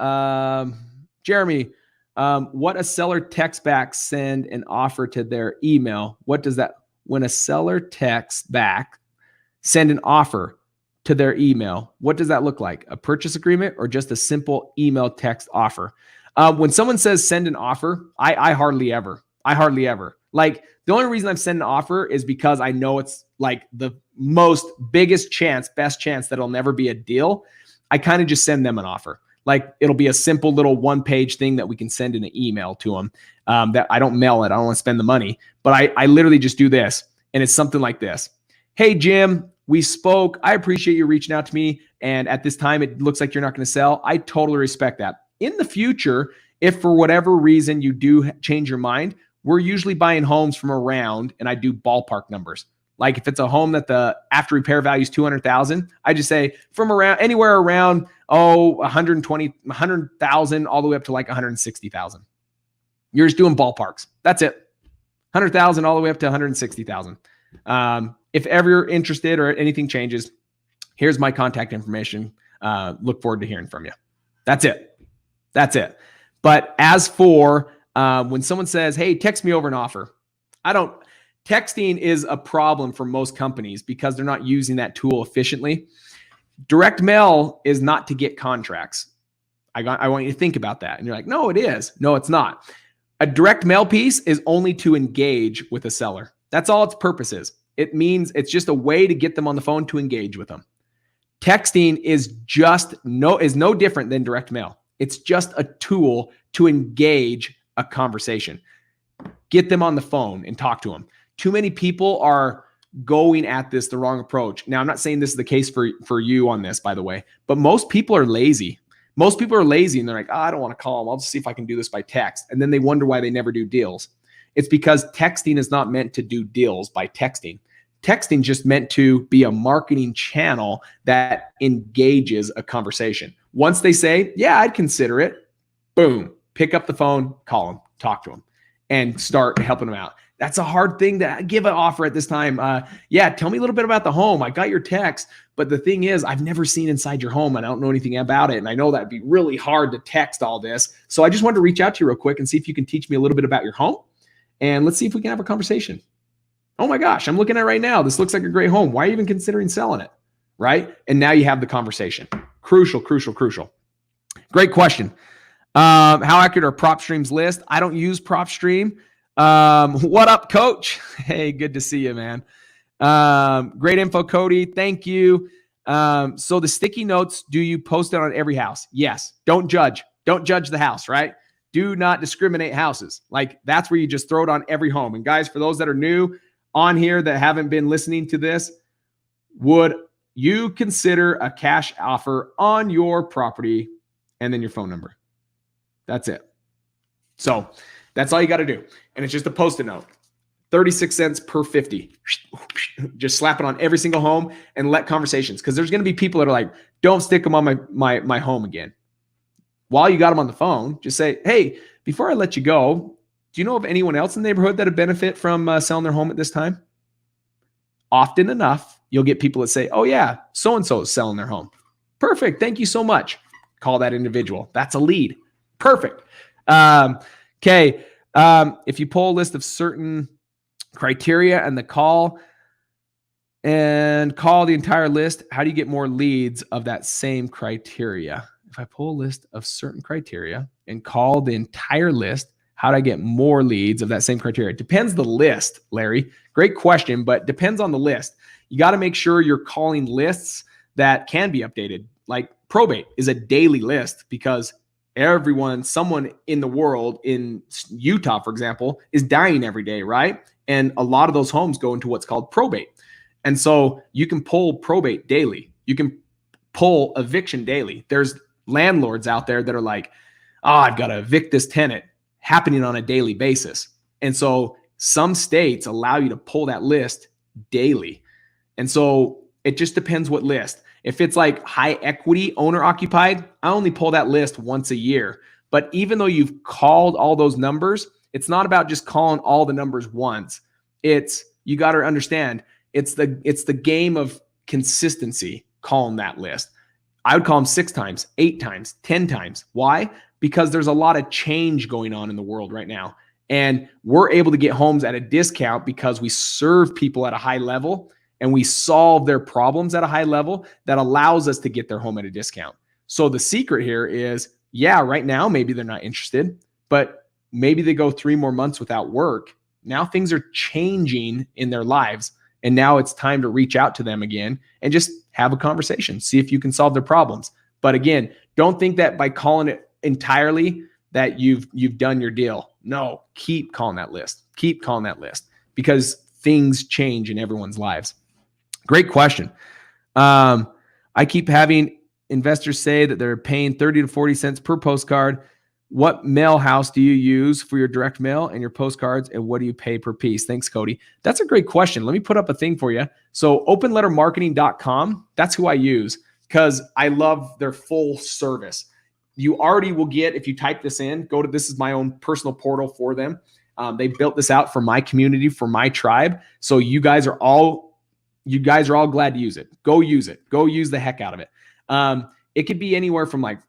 Jeremy. What a seller texts back, send an offer to their email. What does that? When a seller texts back, send an offer to their email, what does that look like? A purchase agreement or just a simple email text offer? When someone says send an offer, I hardly ever. Like, the only reason I've sent an offer is because I know it's like the best chance that it'll never be a deal. I kind of just send them an offer. Like, it'll be a simple little one-page thing that we can send in an email to them, that I don't mail it. I don't want to spend the money, but I literally just do this. And it's something like this. Hey, Jim, we spoke. I appreciate you reaching out to me. And at this time, it looks like you're not going to sell. I totally respect that. In the future, if for whatever reason you do change your mind, we're usually buying homes from around, and I do ballpark numbers. Like, if it's a home that the after repair value is $200,000, I just say from around anywhere around 120, 100,000 all the way up to like 160,000. You're just doing ballparks. That's it. 100,000 all the way up to 160,000. If ever you're interested or anything changes, here's my contact information. Look forward to hearing from you. That's it. But as for when someone says, hey, text me over an offer, texting is a problem for most companies because they're not using that tool efficiently. Direct mail is not to get contracts. I want you to think about that. And you're like, no, it is. No, it's not. A direct mail piece is only to engage with a seller. That's all its purpose is. It means it's just a way to get them on the phone to engage with them. Texting is no different than direct mail. It's just a tool to engage a conversation. Get them on the phone and talk to them. Too many people are going at this the wrong approach. Now, I'm not saying this is the case for you on this, by the way, but most people are lazy. Most people are lazy and they're like, I don't want to call them. I'll just see if I can do this by text. And then they wonder why they never do deals. It's because texting is not meant to do deals by texting. Texting just meant to be a marketing channel that engages a conversation. Once they say, yeah, I'd consider it, boom, pick up the phone, call them, talk to them, and start helping them out. That's a hard thing to give an offer at this time. Yeah, tell me a little bit about the home. I got your text, but the thing is, I've never seen inside your home and I don't know anything about it. And I know that'd be really hard to text all this. So I just wanted to reach out to you real quick and see if you can teach me a little bit about your home. And let's see if we can have a conversation. Oh my gosh, I'm looking at it right now. This looks like a great home. Why are you even considering selling it? Right? And now you have the conversation. Crucial. Great question. How accurate are PropStream's list? I don't use PropStream. What up, coach? Hey, good to see you, man. Great info, Cody. Thank you. So the sticky notes, do you post it on every house? Yes. Don't judge the house, right? Do not discriminate houses. Like, that's where you just throw it on every home. And guys, for those that are new on here that haven't been listening to this, would you consider a cash offer on your property and then your phone number? That's it. So that's all you got to do. And it's just a Post-it note. 36 cents per 50. Just slap it on every single home and let conversations. Because there's going to be people that are like, don't stick them on my home again. While you got them on the phone, just say, hey, before I let you go, do you know of anyone else in the neighborhood that would benefit from selling their home at this time? Often enough, you'll get people that say, oh yeah, so-and-so is selling their home. Perfect. Thank you so much. Call that individual. That's a lead. Perfect. Okay. If you pull a list of certain criteria and call the entire list, how do you get more leads of that same criteria? If I pull a list of certain criteria and call the entire list, how do I get more leads of that same criteria? It depends the list, Larry. Great question, but depends on the list. You got to make sure you're calling lists that can be updated. Like probate is a daily list because someone in the world, in Utah, for example, is dying every day, right? And a lot of those homes go into what's called probate. And so you can pull probate daily. You can pull eviction daily. There's landlords out there that are like, oh, I've got to evict this tenant, happening on a daily basis. And so some states allow you to pull that list daily. And so it just depends what list. If it's like high equity owner occupied, I only pull that list once a year. But even though you've called all those numbers, it's not about just calling all the numbers once. You got to understand, it's the game of consistency calling that list. I would call them 6 times, 8 times, 10 times. Why? Because there's a lot of change going on in the world right now. And we're able to get homes at a discount because we serve people at a high level and we solve their problems at a high level that allows us to get their home at a discount. So the secret here is, yeah, right now, maybe they're not interested, but maybe they go 3 more months without work. Now things are changing in their lives. And now it's time to reach out to them again and just have a conversation, see if you can solve their problems. But again, don't think that by calling it entirely that you've done your deal. No, keep calling that list. Keep calling that list because things change in everyone's lives. Great question. I keep having investors say that they're paying 30 to 40 cents per postcard. What mail house do you use for your direct mail and your postcards, and what do you pay per piece? Thanks, Cody. That's a great question. Let me put up a thing for you. So openlettermarketing.com, that's who I use because I love their full service. You already will get, if you type this in, this is my own personal portal for them. They built this out for my community, for my tribe. So you guys are all glad to use it. Go use it. Go use the heck out of it. It could be anywhere from like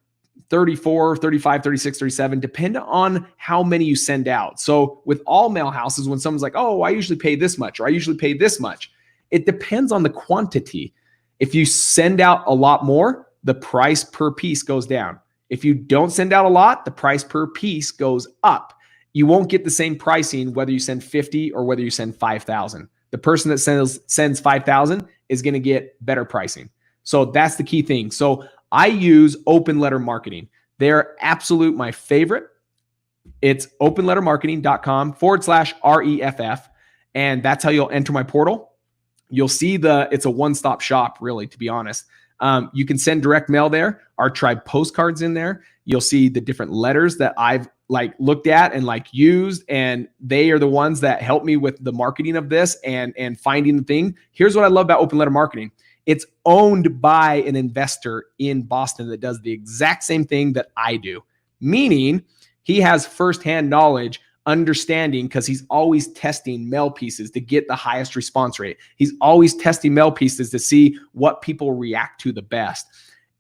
34, 35, 36, 37, depending on how many you send out. So with all mail houses, when someone's like, oh, I usually pay this much, or I usually pay this much, it depends on the quantity. If you send out a lot more, the price per piece goes down. If you don't send out a lot, the price per piece goes up. You won't get the same pricing whether you send 50 or whether you send 5,000. The person that sends 5,000 is going to get better pricing. So that's the key thing. So I use Open Letter Marketing. They're absolute my favorite. It's openlettermarketing.com/REFF. And that's how you'll enter my portal. You'll see it's a one-stop shop, really, to be honest. You can send direct mail there. Our tribe postcards in there. You'll see the different letters that I've looked at and used, and they are the ones that help me with the marketing of this and finding the thing. Here's what I love about Open Letter Marketing. It's owned by an investor in Boston that does the exact same thing that I do, meaning he has firsthand knowledge, understanding, because he's always testing mail pieces to get the highest response rate. He's always testing mail pieces to see what people react to the best.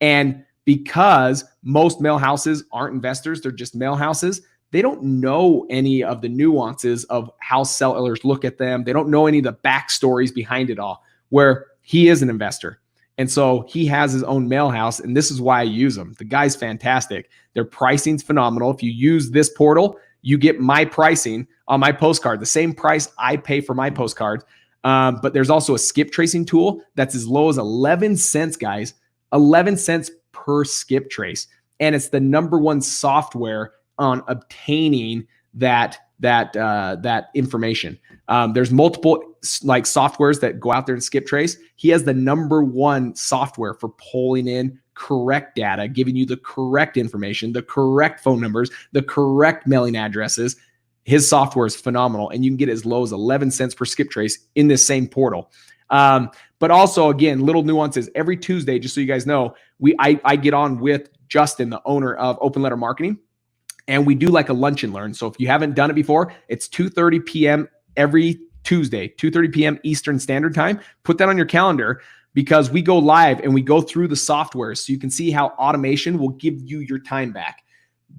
And because most mail houses aren't investors, they're just mail houses, they don't know any of the nuances of how sellers look at them. They don't know any of the backstories behind it all, where he is an investor. And so he has his own mail house, and this is why I use him. The guy's fantastic. Their pricing's phenomenal. If you use this portal, you get my pricing on my postcard, the same price I pay for my postcard. But there's also a skip tracing tool that's as low as 11 cents, guys. 11 cents per skip trace. And it's the #1 software on obtaining that information. There's multiple softwares that go out there and skip trace. He has the #1 software for pulling in correct data, giving you the correct information, the correct phone numbers, the correct mailing addresses. His software is phenomenal, and you can get as low as 11 cents per skip trace in this same portal. But also, again, little nuances. Every Tuesday, just so you guys know, I get on with Justin, the owner of Open Letter Marketing, and we do a lunch and learn. So if you haven't done it before, it's 2:30 p.m. every Tuesday, 2:30 p.m. Eastern Standard Time. Put that on your calendar because we go live and we go through the software so you can see how automation will give you your time back.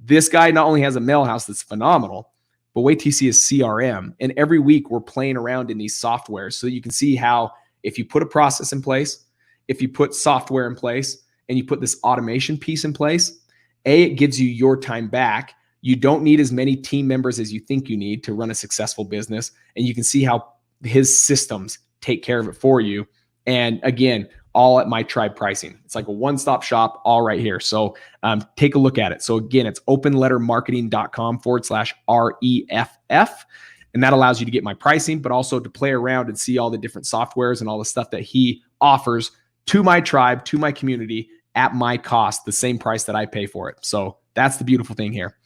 This guy not only has a mail house that's phenomenal, but wait till you see his CRM. And every week we're playing around in these softwares so you can see how if you put a process in place, if you put software in place, and you put this automation piece in place, it gives you your time back. You don't need as many team members as you think you need to run a successful business. And you can see how his systems take care of it for you. And again, all at my tribe pricing. It's like a one-stop shop all right here. So take a look at it. So again, it's openlettermarketing.com/REFF. And that allows you to get my pricing, but also to play around and see all the different softwares and all the stuff that he offers to my tribe, to my community, at my cost, the same price that I pay for it. So that's the beautiful thing here.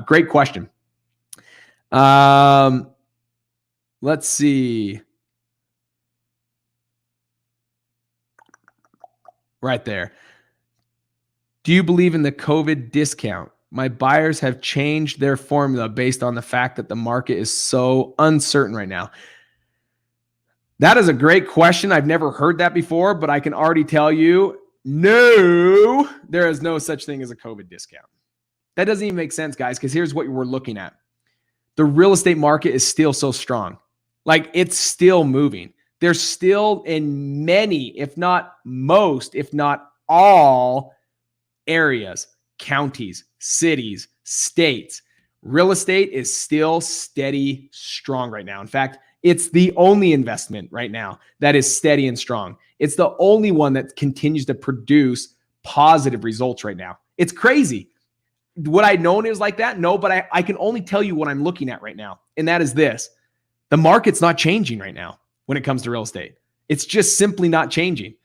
Great question. Let's see. Right there. Do you believe in the COVID discount? My buyers have changed their formula based on the fact that the market is so uncertain right now. That is a great question. I've never heard that before, but I can already tell you, no, there is no such thing as a COVID discount. That doesn't even make sense, guys, because here's what we're looking at. The real estate market is still so strong. Like, it's still moving. There's still, in many, if not most, if not all areas, counties, cities, states, real estate is still steady, strong right now. In fact, it's the only investment right now that is steady and strong. It's the only one that continues to produce positive results right now. It's crazy. Would I known it was like that? No, but I can only tell you what I'm looking at right now. And that is this. The market's not changing right now when it comes to real estate. It's just simply not changing.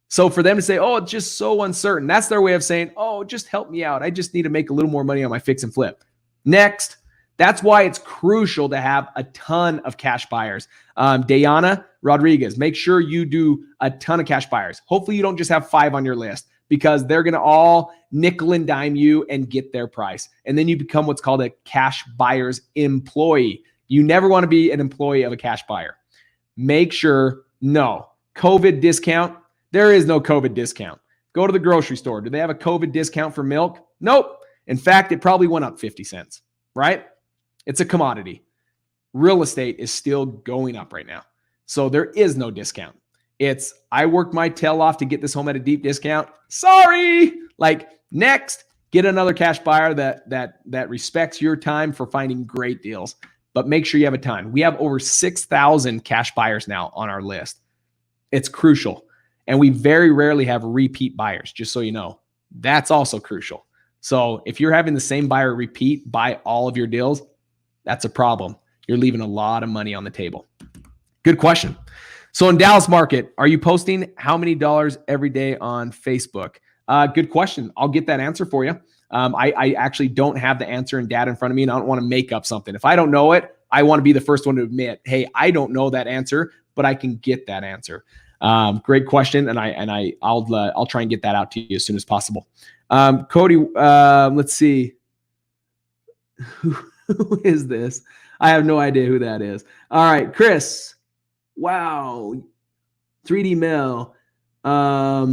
So for them to say, oh, it's just so uncertain, that's their way of saying, oh, just help me out. I just need to make a little more money on my fix and flip. Next. That's why it's crucial to have a ton of cash buyers. Dayana Rodriguez, make sure you do a ton of cash buyers. Hopefully you don't just have 5 on your list, because they're going to all nickel and dime you and get their price. And then you become what's called a cash buyer's employee. You never want to be an employee of a cash buyer. Make sure, no, COVID discount. There is no COVID discount. Go to the grocery store. Do they have a COVID discount for milk? Nope. In fact, it probably went up 50 cents, right? It's a commodity. Real estate is still going up right now. So there is no discount. It's, I worked my tail off to get this home at a deep discount. Sorry. Like, next, get another cash buyer that respects your time for finding great deals. But make sure you have a ton. We have over 6,000 cash buyers now on our list. It's crucial. And we very rarely have repeat buyers, just so you know. That's also crucial. So if you're having the same buyer repeat buy all of your deals, that's a problem. You're leaving a lot of money on the table. Good question. So in Dallas market, are you posting how many dollars every day on Facebook? Good question. I'll get that answer for you. I actually don't have the answer and data in front of me, and I don't want to make up something. If I don't know it, I want to be the first one to admit, hey, I don't know that answer, but I can get that answer. Great question, and I'll try and get that out to you as soon as possible. Cody, let's see. Who is this? I have no idea who that is. All right, Chris. Wow. 3D Mail. How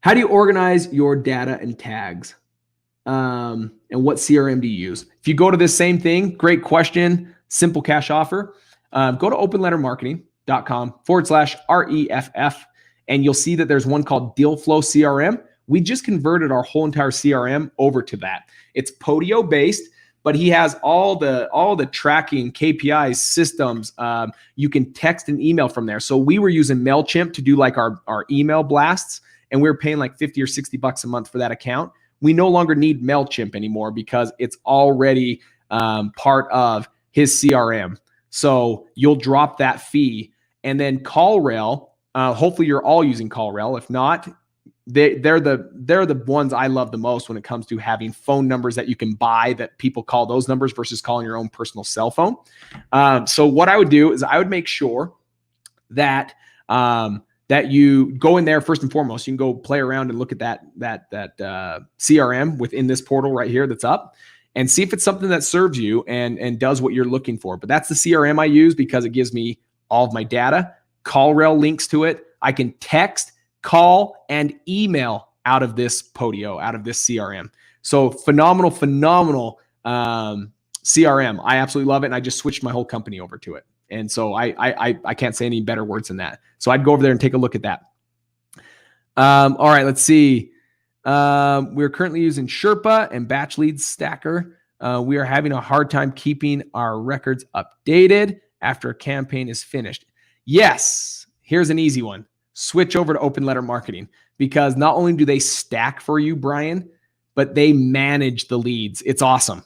do you organize your data and tags? And what CRM do you use? If you go to this same thing, great question, simple cash offer. Go to openlettermarketing.com/REFF, and you'll see that there's one called Deal Flow CRM. We just converted our whole entire CRM over to that. It's Podio based, but he has all the tracking, KPIs, systems. You can text and email from there. So we were using MailChimp to do like our email blasts, and we were paying like 50 or 60 bucks a month for that account. We no longer need MailChimp anymore because it's already part of his CRM. So you'll drop that fee, and then CallRail. Hopefully you're all using CallRail. If not, they're the ones I love the most when it comes to having phone numbers that you can buy, that people call those numbers versus calling your own personal cell phone. So what I would do is I would make sure that that you go in there first and foremost. You can go play around and look at that CRM within this portal right here that's up, and see if it's something that serves you and does what you're looking for. But that's the CRM I use because it gives me all of my data. CallRail links to it. I can text, call, and email out of this Podio, out of this CRM. So phenomenal CRM. I absolutely love it. And I just switched my whole company over to it. And so I can't say any better words than that. So I'd go over there and take a look at that. All right, let's see. We're currently using Sherpa and Batch Leads Stacker. We are having a hard time keeping our records updated after a campaign is finished. Yes, here's an easy one. Switch over to Open Letter Marketing, because not only do they stack for you, Brian, but they manage the leads. It's awesome.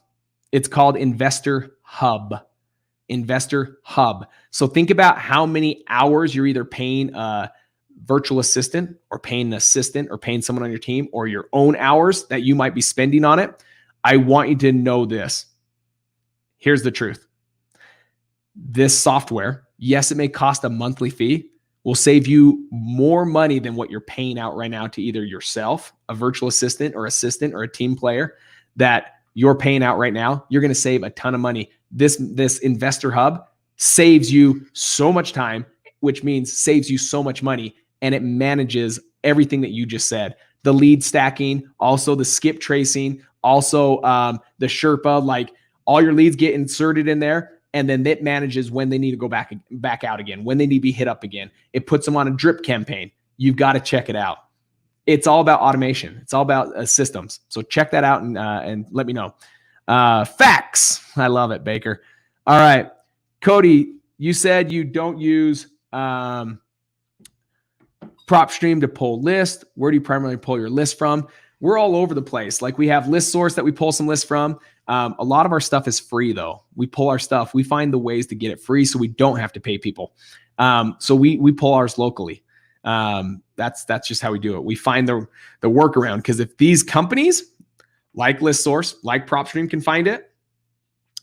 It's called Investor Hub. Investor Hub. So think about how many hours you're either paying a virtual assistant or paying an assistant or paying someone on your team or your own hours that you might be spending on it, I want you to know this. Here's the truth. This software, yes, it may cost a monthly fee, will save you more money than what you're paying out right now to either yourself, a virtual assistant or a team player that you're paying out right now. You're going to save a ton of money. This Investor Hub saves you so much time, which means saves you so much money, and it manages everything that you just said. The lead stacking, also the skip tracing, also the Sherpa, like all your leads get inserted in there. And then it manages when they need to go back out again, when they need to be hit up again. It puts them on a drip campaign. You've got to check it out. It's all about automation. It's all about systems. So check that out and let me know. Facts. I love it, Baker. All right. Cody, you said you don't use PropStream to pull list. Where do you primarily pull your list from? We're all over the place. Like we have List Source that we pull some lists from. A lot of our stuff is free though. We pull our stuff. We find the ways to get it free so we don't have to pay people. So we pull ours locally. That's just how we do it. We find the workaround, because if these companies like List Source, like PropStream can find it,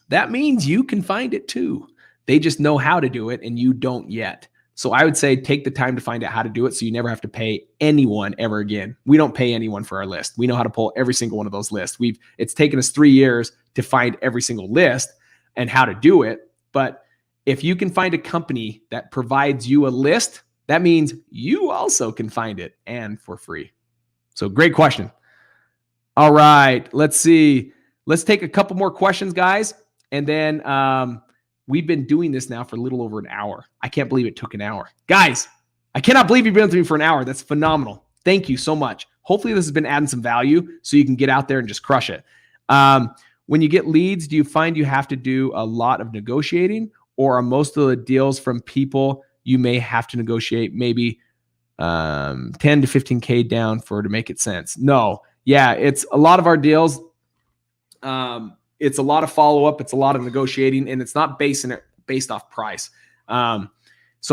that means you can find it too. They just know how to do it and you don't yet. So I would say take the time to find out how to do it so you never have to pay anyone ever again. We don't pay anyone for our list. We know how to pull every single one of those lists. It's taken us 3 years to find every single list and how to do it. But if you can find a company that provides you a list, that means you also can find it, and for free. So great question. All right, let's see. Let's take a couple more questions, guys. And then we've been doing this now for a little over an hour. I can't believe it took an hour. Guys, I cannot believe you've been with me for an hour. That's phenomenal. Thank you so much. Hopefully this has been adding some value so you can get out there and just crush it. When you get leads, do you find you have to do a lot of negotiating, or are most of the deals from people you may have to negotiate maybe 10 to 15K down to make it sense? No. Yeah, it's a lot of our deals. It's a lot of follow-up. It's a lot of negotiating, and it's not based off price. So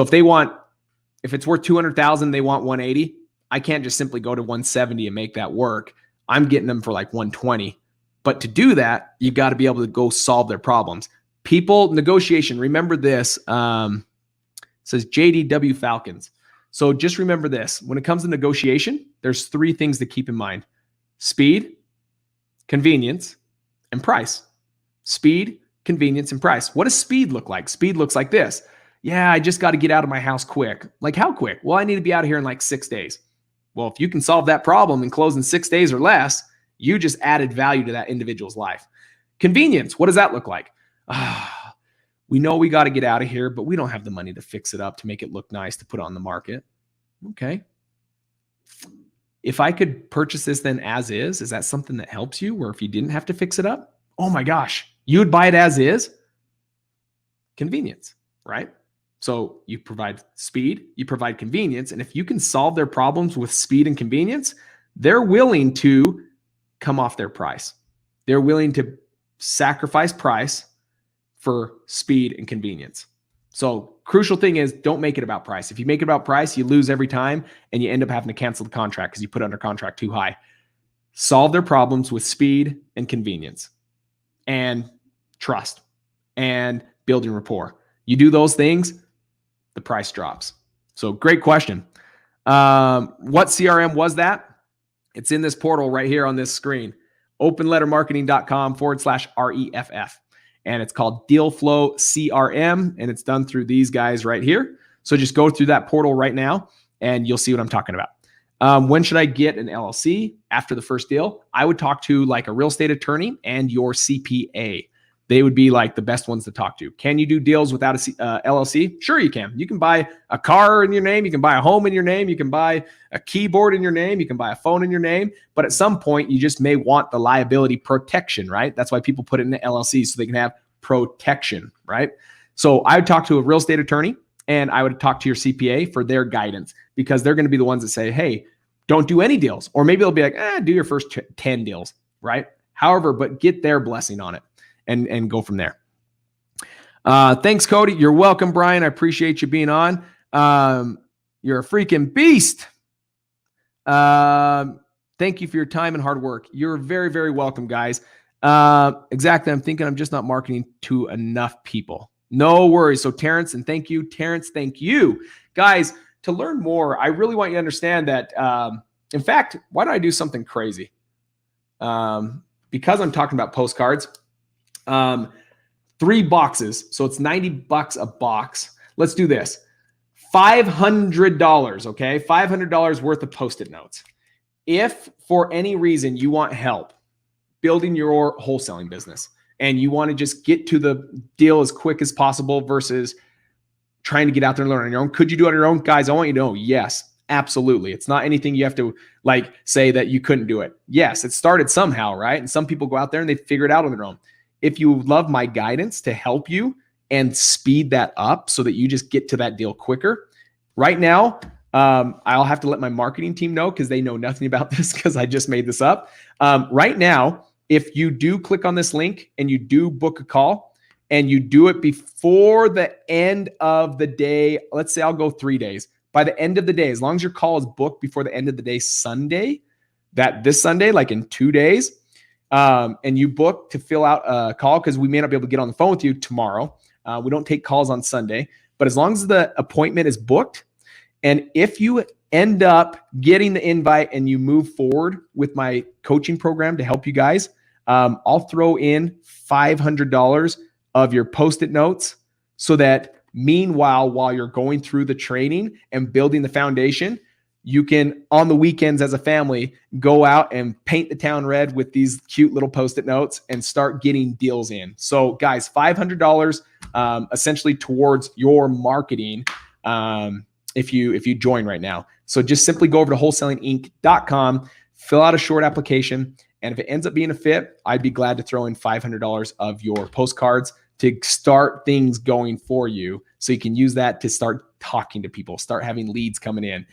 if it's worth 200,000, they want 180. I can't just simply go to 170 and make that work. I'm getting them for like 120. But to do that, you got to be able to go solve their problems. Negotiation. Remember this. It says JDW Falcons. So just remember this. When it comes to negotiation, there's 3 things to keep in mind: speed, convenience, and price. Speed, convenience, and price. What does speed look like? Speed looks like this. Yeah, I just got to get out of my house quick. Like how quick? Well, I need to be out of here in like 6 days. Well, if you can solve that problem and close in 6 days or less, you just added value to that individual's life. Convenience, what does that look like? We know we got to get out of here, but we don't have the money to fix it up, to make it look nice, to put on the market. Okay. If I could purchase this then as is that something that helps you, where if you didn't have to fix it up, oh my gosh, you would buy it as is? Convenience, right? So you provide speed, you provide convenience, and if you can solve their problems with speed and convenience, they're willing to come off their price. They're willing to sacrifice price for speed and convenience. So crucial thing is, don't make it about price. If you make it about price, you lose every time and you end up having to cancel the contract because you put under contract too high. Solve their problems with speed and convenience and trust and building rapport. You do those things, the price drops. So great question. What CRM was that? It's in this portal right here on this screen, openlettermarketing.com/REFF. And it's called Deal Flow CRM, and it's done through these guys right here. So just go through that portal right now, and you'll see what I'm talking about. When should I get an LLC? After the first deal, I would talk to like a real estate attorney and your CPA. They would be like the best ones to talk to. Can you do deals without a LLC? Sure you can. You can buy a car in your name. You can buy a home in your name. You can buy a keyboard in your name. You can buy a phone in your name. But at some point, you just may want the liability protection, right? That's why people put it in the LLC, so they can have protection, right? So I would talk to a real estate attorney, and I would talk to your CPA for their guidance, because they're going to be the ones that say, hey, don't do any deals. Or maybe they'll be like, do your first 10 deals, right? However, but get their blessing on it. And go from there. Thanks, Cody. You're welcome, Brian. I appreciate you being on. You're a freaking beast. Thank you for your time and hard work. You're very, very welcome, guys. Exactly. I'm thinking I'm just not marketing to enough people. No worries. So Terrence, and thank you. Terrence, thank you. Guys, to learn more, I really want you to understand that, in fact, why don't I do something crazy? Because I'm talking about postcards, 3 boxes. So it's $90 a box. Let's do this. $500, okay? $500 worth of Post-it notes. If for any reason you want help building your wholesaling business and you want to just get to the deal as quick as possible versus trying to get out there and learn on your own, could you do it on your own? Guys, I want you to know, yes, absolutely. It's not anything you have to like say that you couldn't do it. Yes, it started somehow, right? And some people go out there and they figure it out on their own. If you love my guidance to help you and speed that up so that you just get to that deal quicker, right now, I'll have to let my marketing team know because they know nothing about this because I just made this up. Right now, if you do click on this link and you do book a call and you do it before the end of the day, let's say I'll go 3 days. By the end of the day, as long as your call is booked before the end of the day, Sunday, this Sunday, like in 2 days, and you book to fill out a call because we may not be able to get on the phone with you tomorrow. We don't take calls on Sunday, but as long as the appointment is booked, and if you end up getting the invite and you move forward with my coaching program to help you guys, I'll throw in $500 of your Post-it notes so that meanwhile, while you're going through the training and building the foundation, you can, on the weekends as a family, go out and paint the town red with these cute little Post-it notes and start getting deals in. So guys, $500 essentially towards your marketing if you join right now. So just simply go over to wholesalinginc.com, fill out a short application, and if it ends up being a fit, I'd be glad to throw in $500 of your postcards to start things going for you so you can use that to start talking to people, start having leads coming in.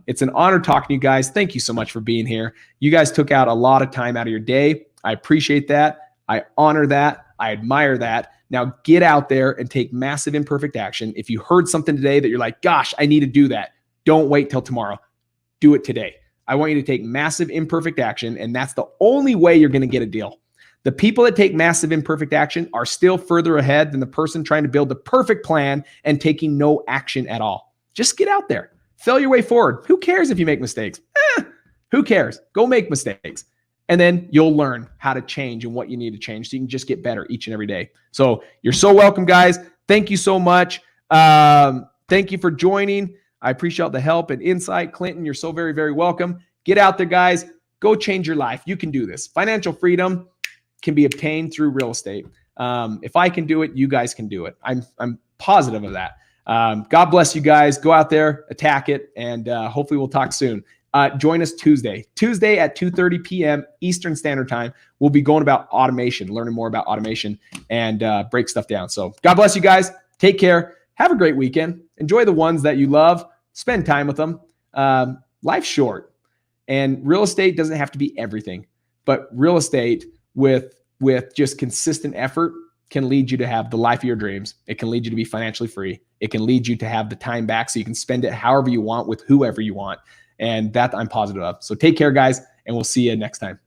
It's an honor talking to you guys. Thank you so much for being here. You guys took out a lot of time out of your day. I appreciate that. I honor that. I admire that. Now get out there and take massive imperfect action. If you heard something today that you're like, gosh, I need to do that, don't wait till tomorrow. Do it today. I want you to take massive imperfect action, and that's the only way you're going to get a deal. The people that take massive imperfect action are still further ahead than the person trying to build the perfect plan and taking no action at all. Just get out there. Fail your way forward. Who cares if you make mistakes? Who cares? Go make mistakes. And then you'll learn how to change and what you need to change so you can just get better each and every day. So you're so welcome, guys. Thank you so much. Thank you for joining. I appreciate the help and insight. Clinton, you're so very, very welcome. Get out there, guys. Go change your life. You can do this. Financial freedom can be obtained through real estate. If I can do it, you guys can do it. I'm positive of that. God bless you guys. Go out there, attack it, and hopefully we'll talk soon. Join us Tuesday at 2:30 p.m. Eastern Standard Time. We'll be going about automation, learning more about automation and break stuff down. So God bless you guys. Take care. Have a great weekend. Enjoy the ones that you love. Spend time with them. Life's short, and real estate doesn't have to be everything, but real estate with just consistent effort can lead you to have the life of your dreams. It can lead you to be financially free. It can lead you to have the time back so you can spend it however you want with whoever you want. And that I'm positive of. So take care, guys, and we'll see you next time.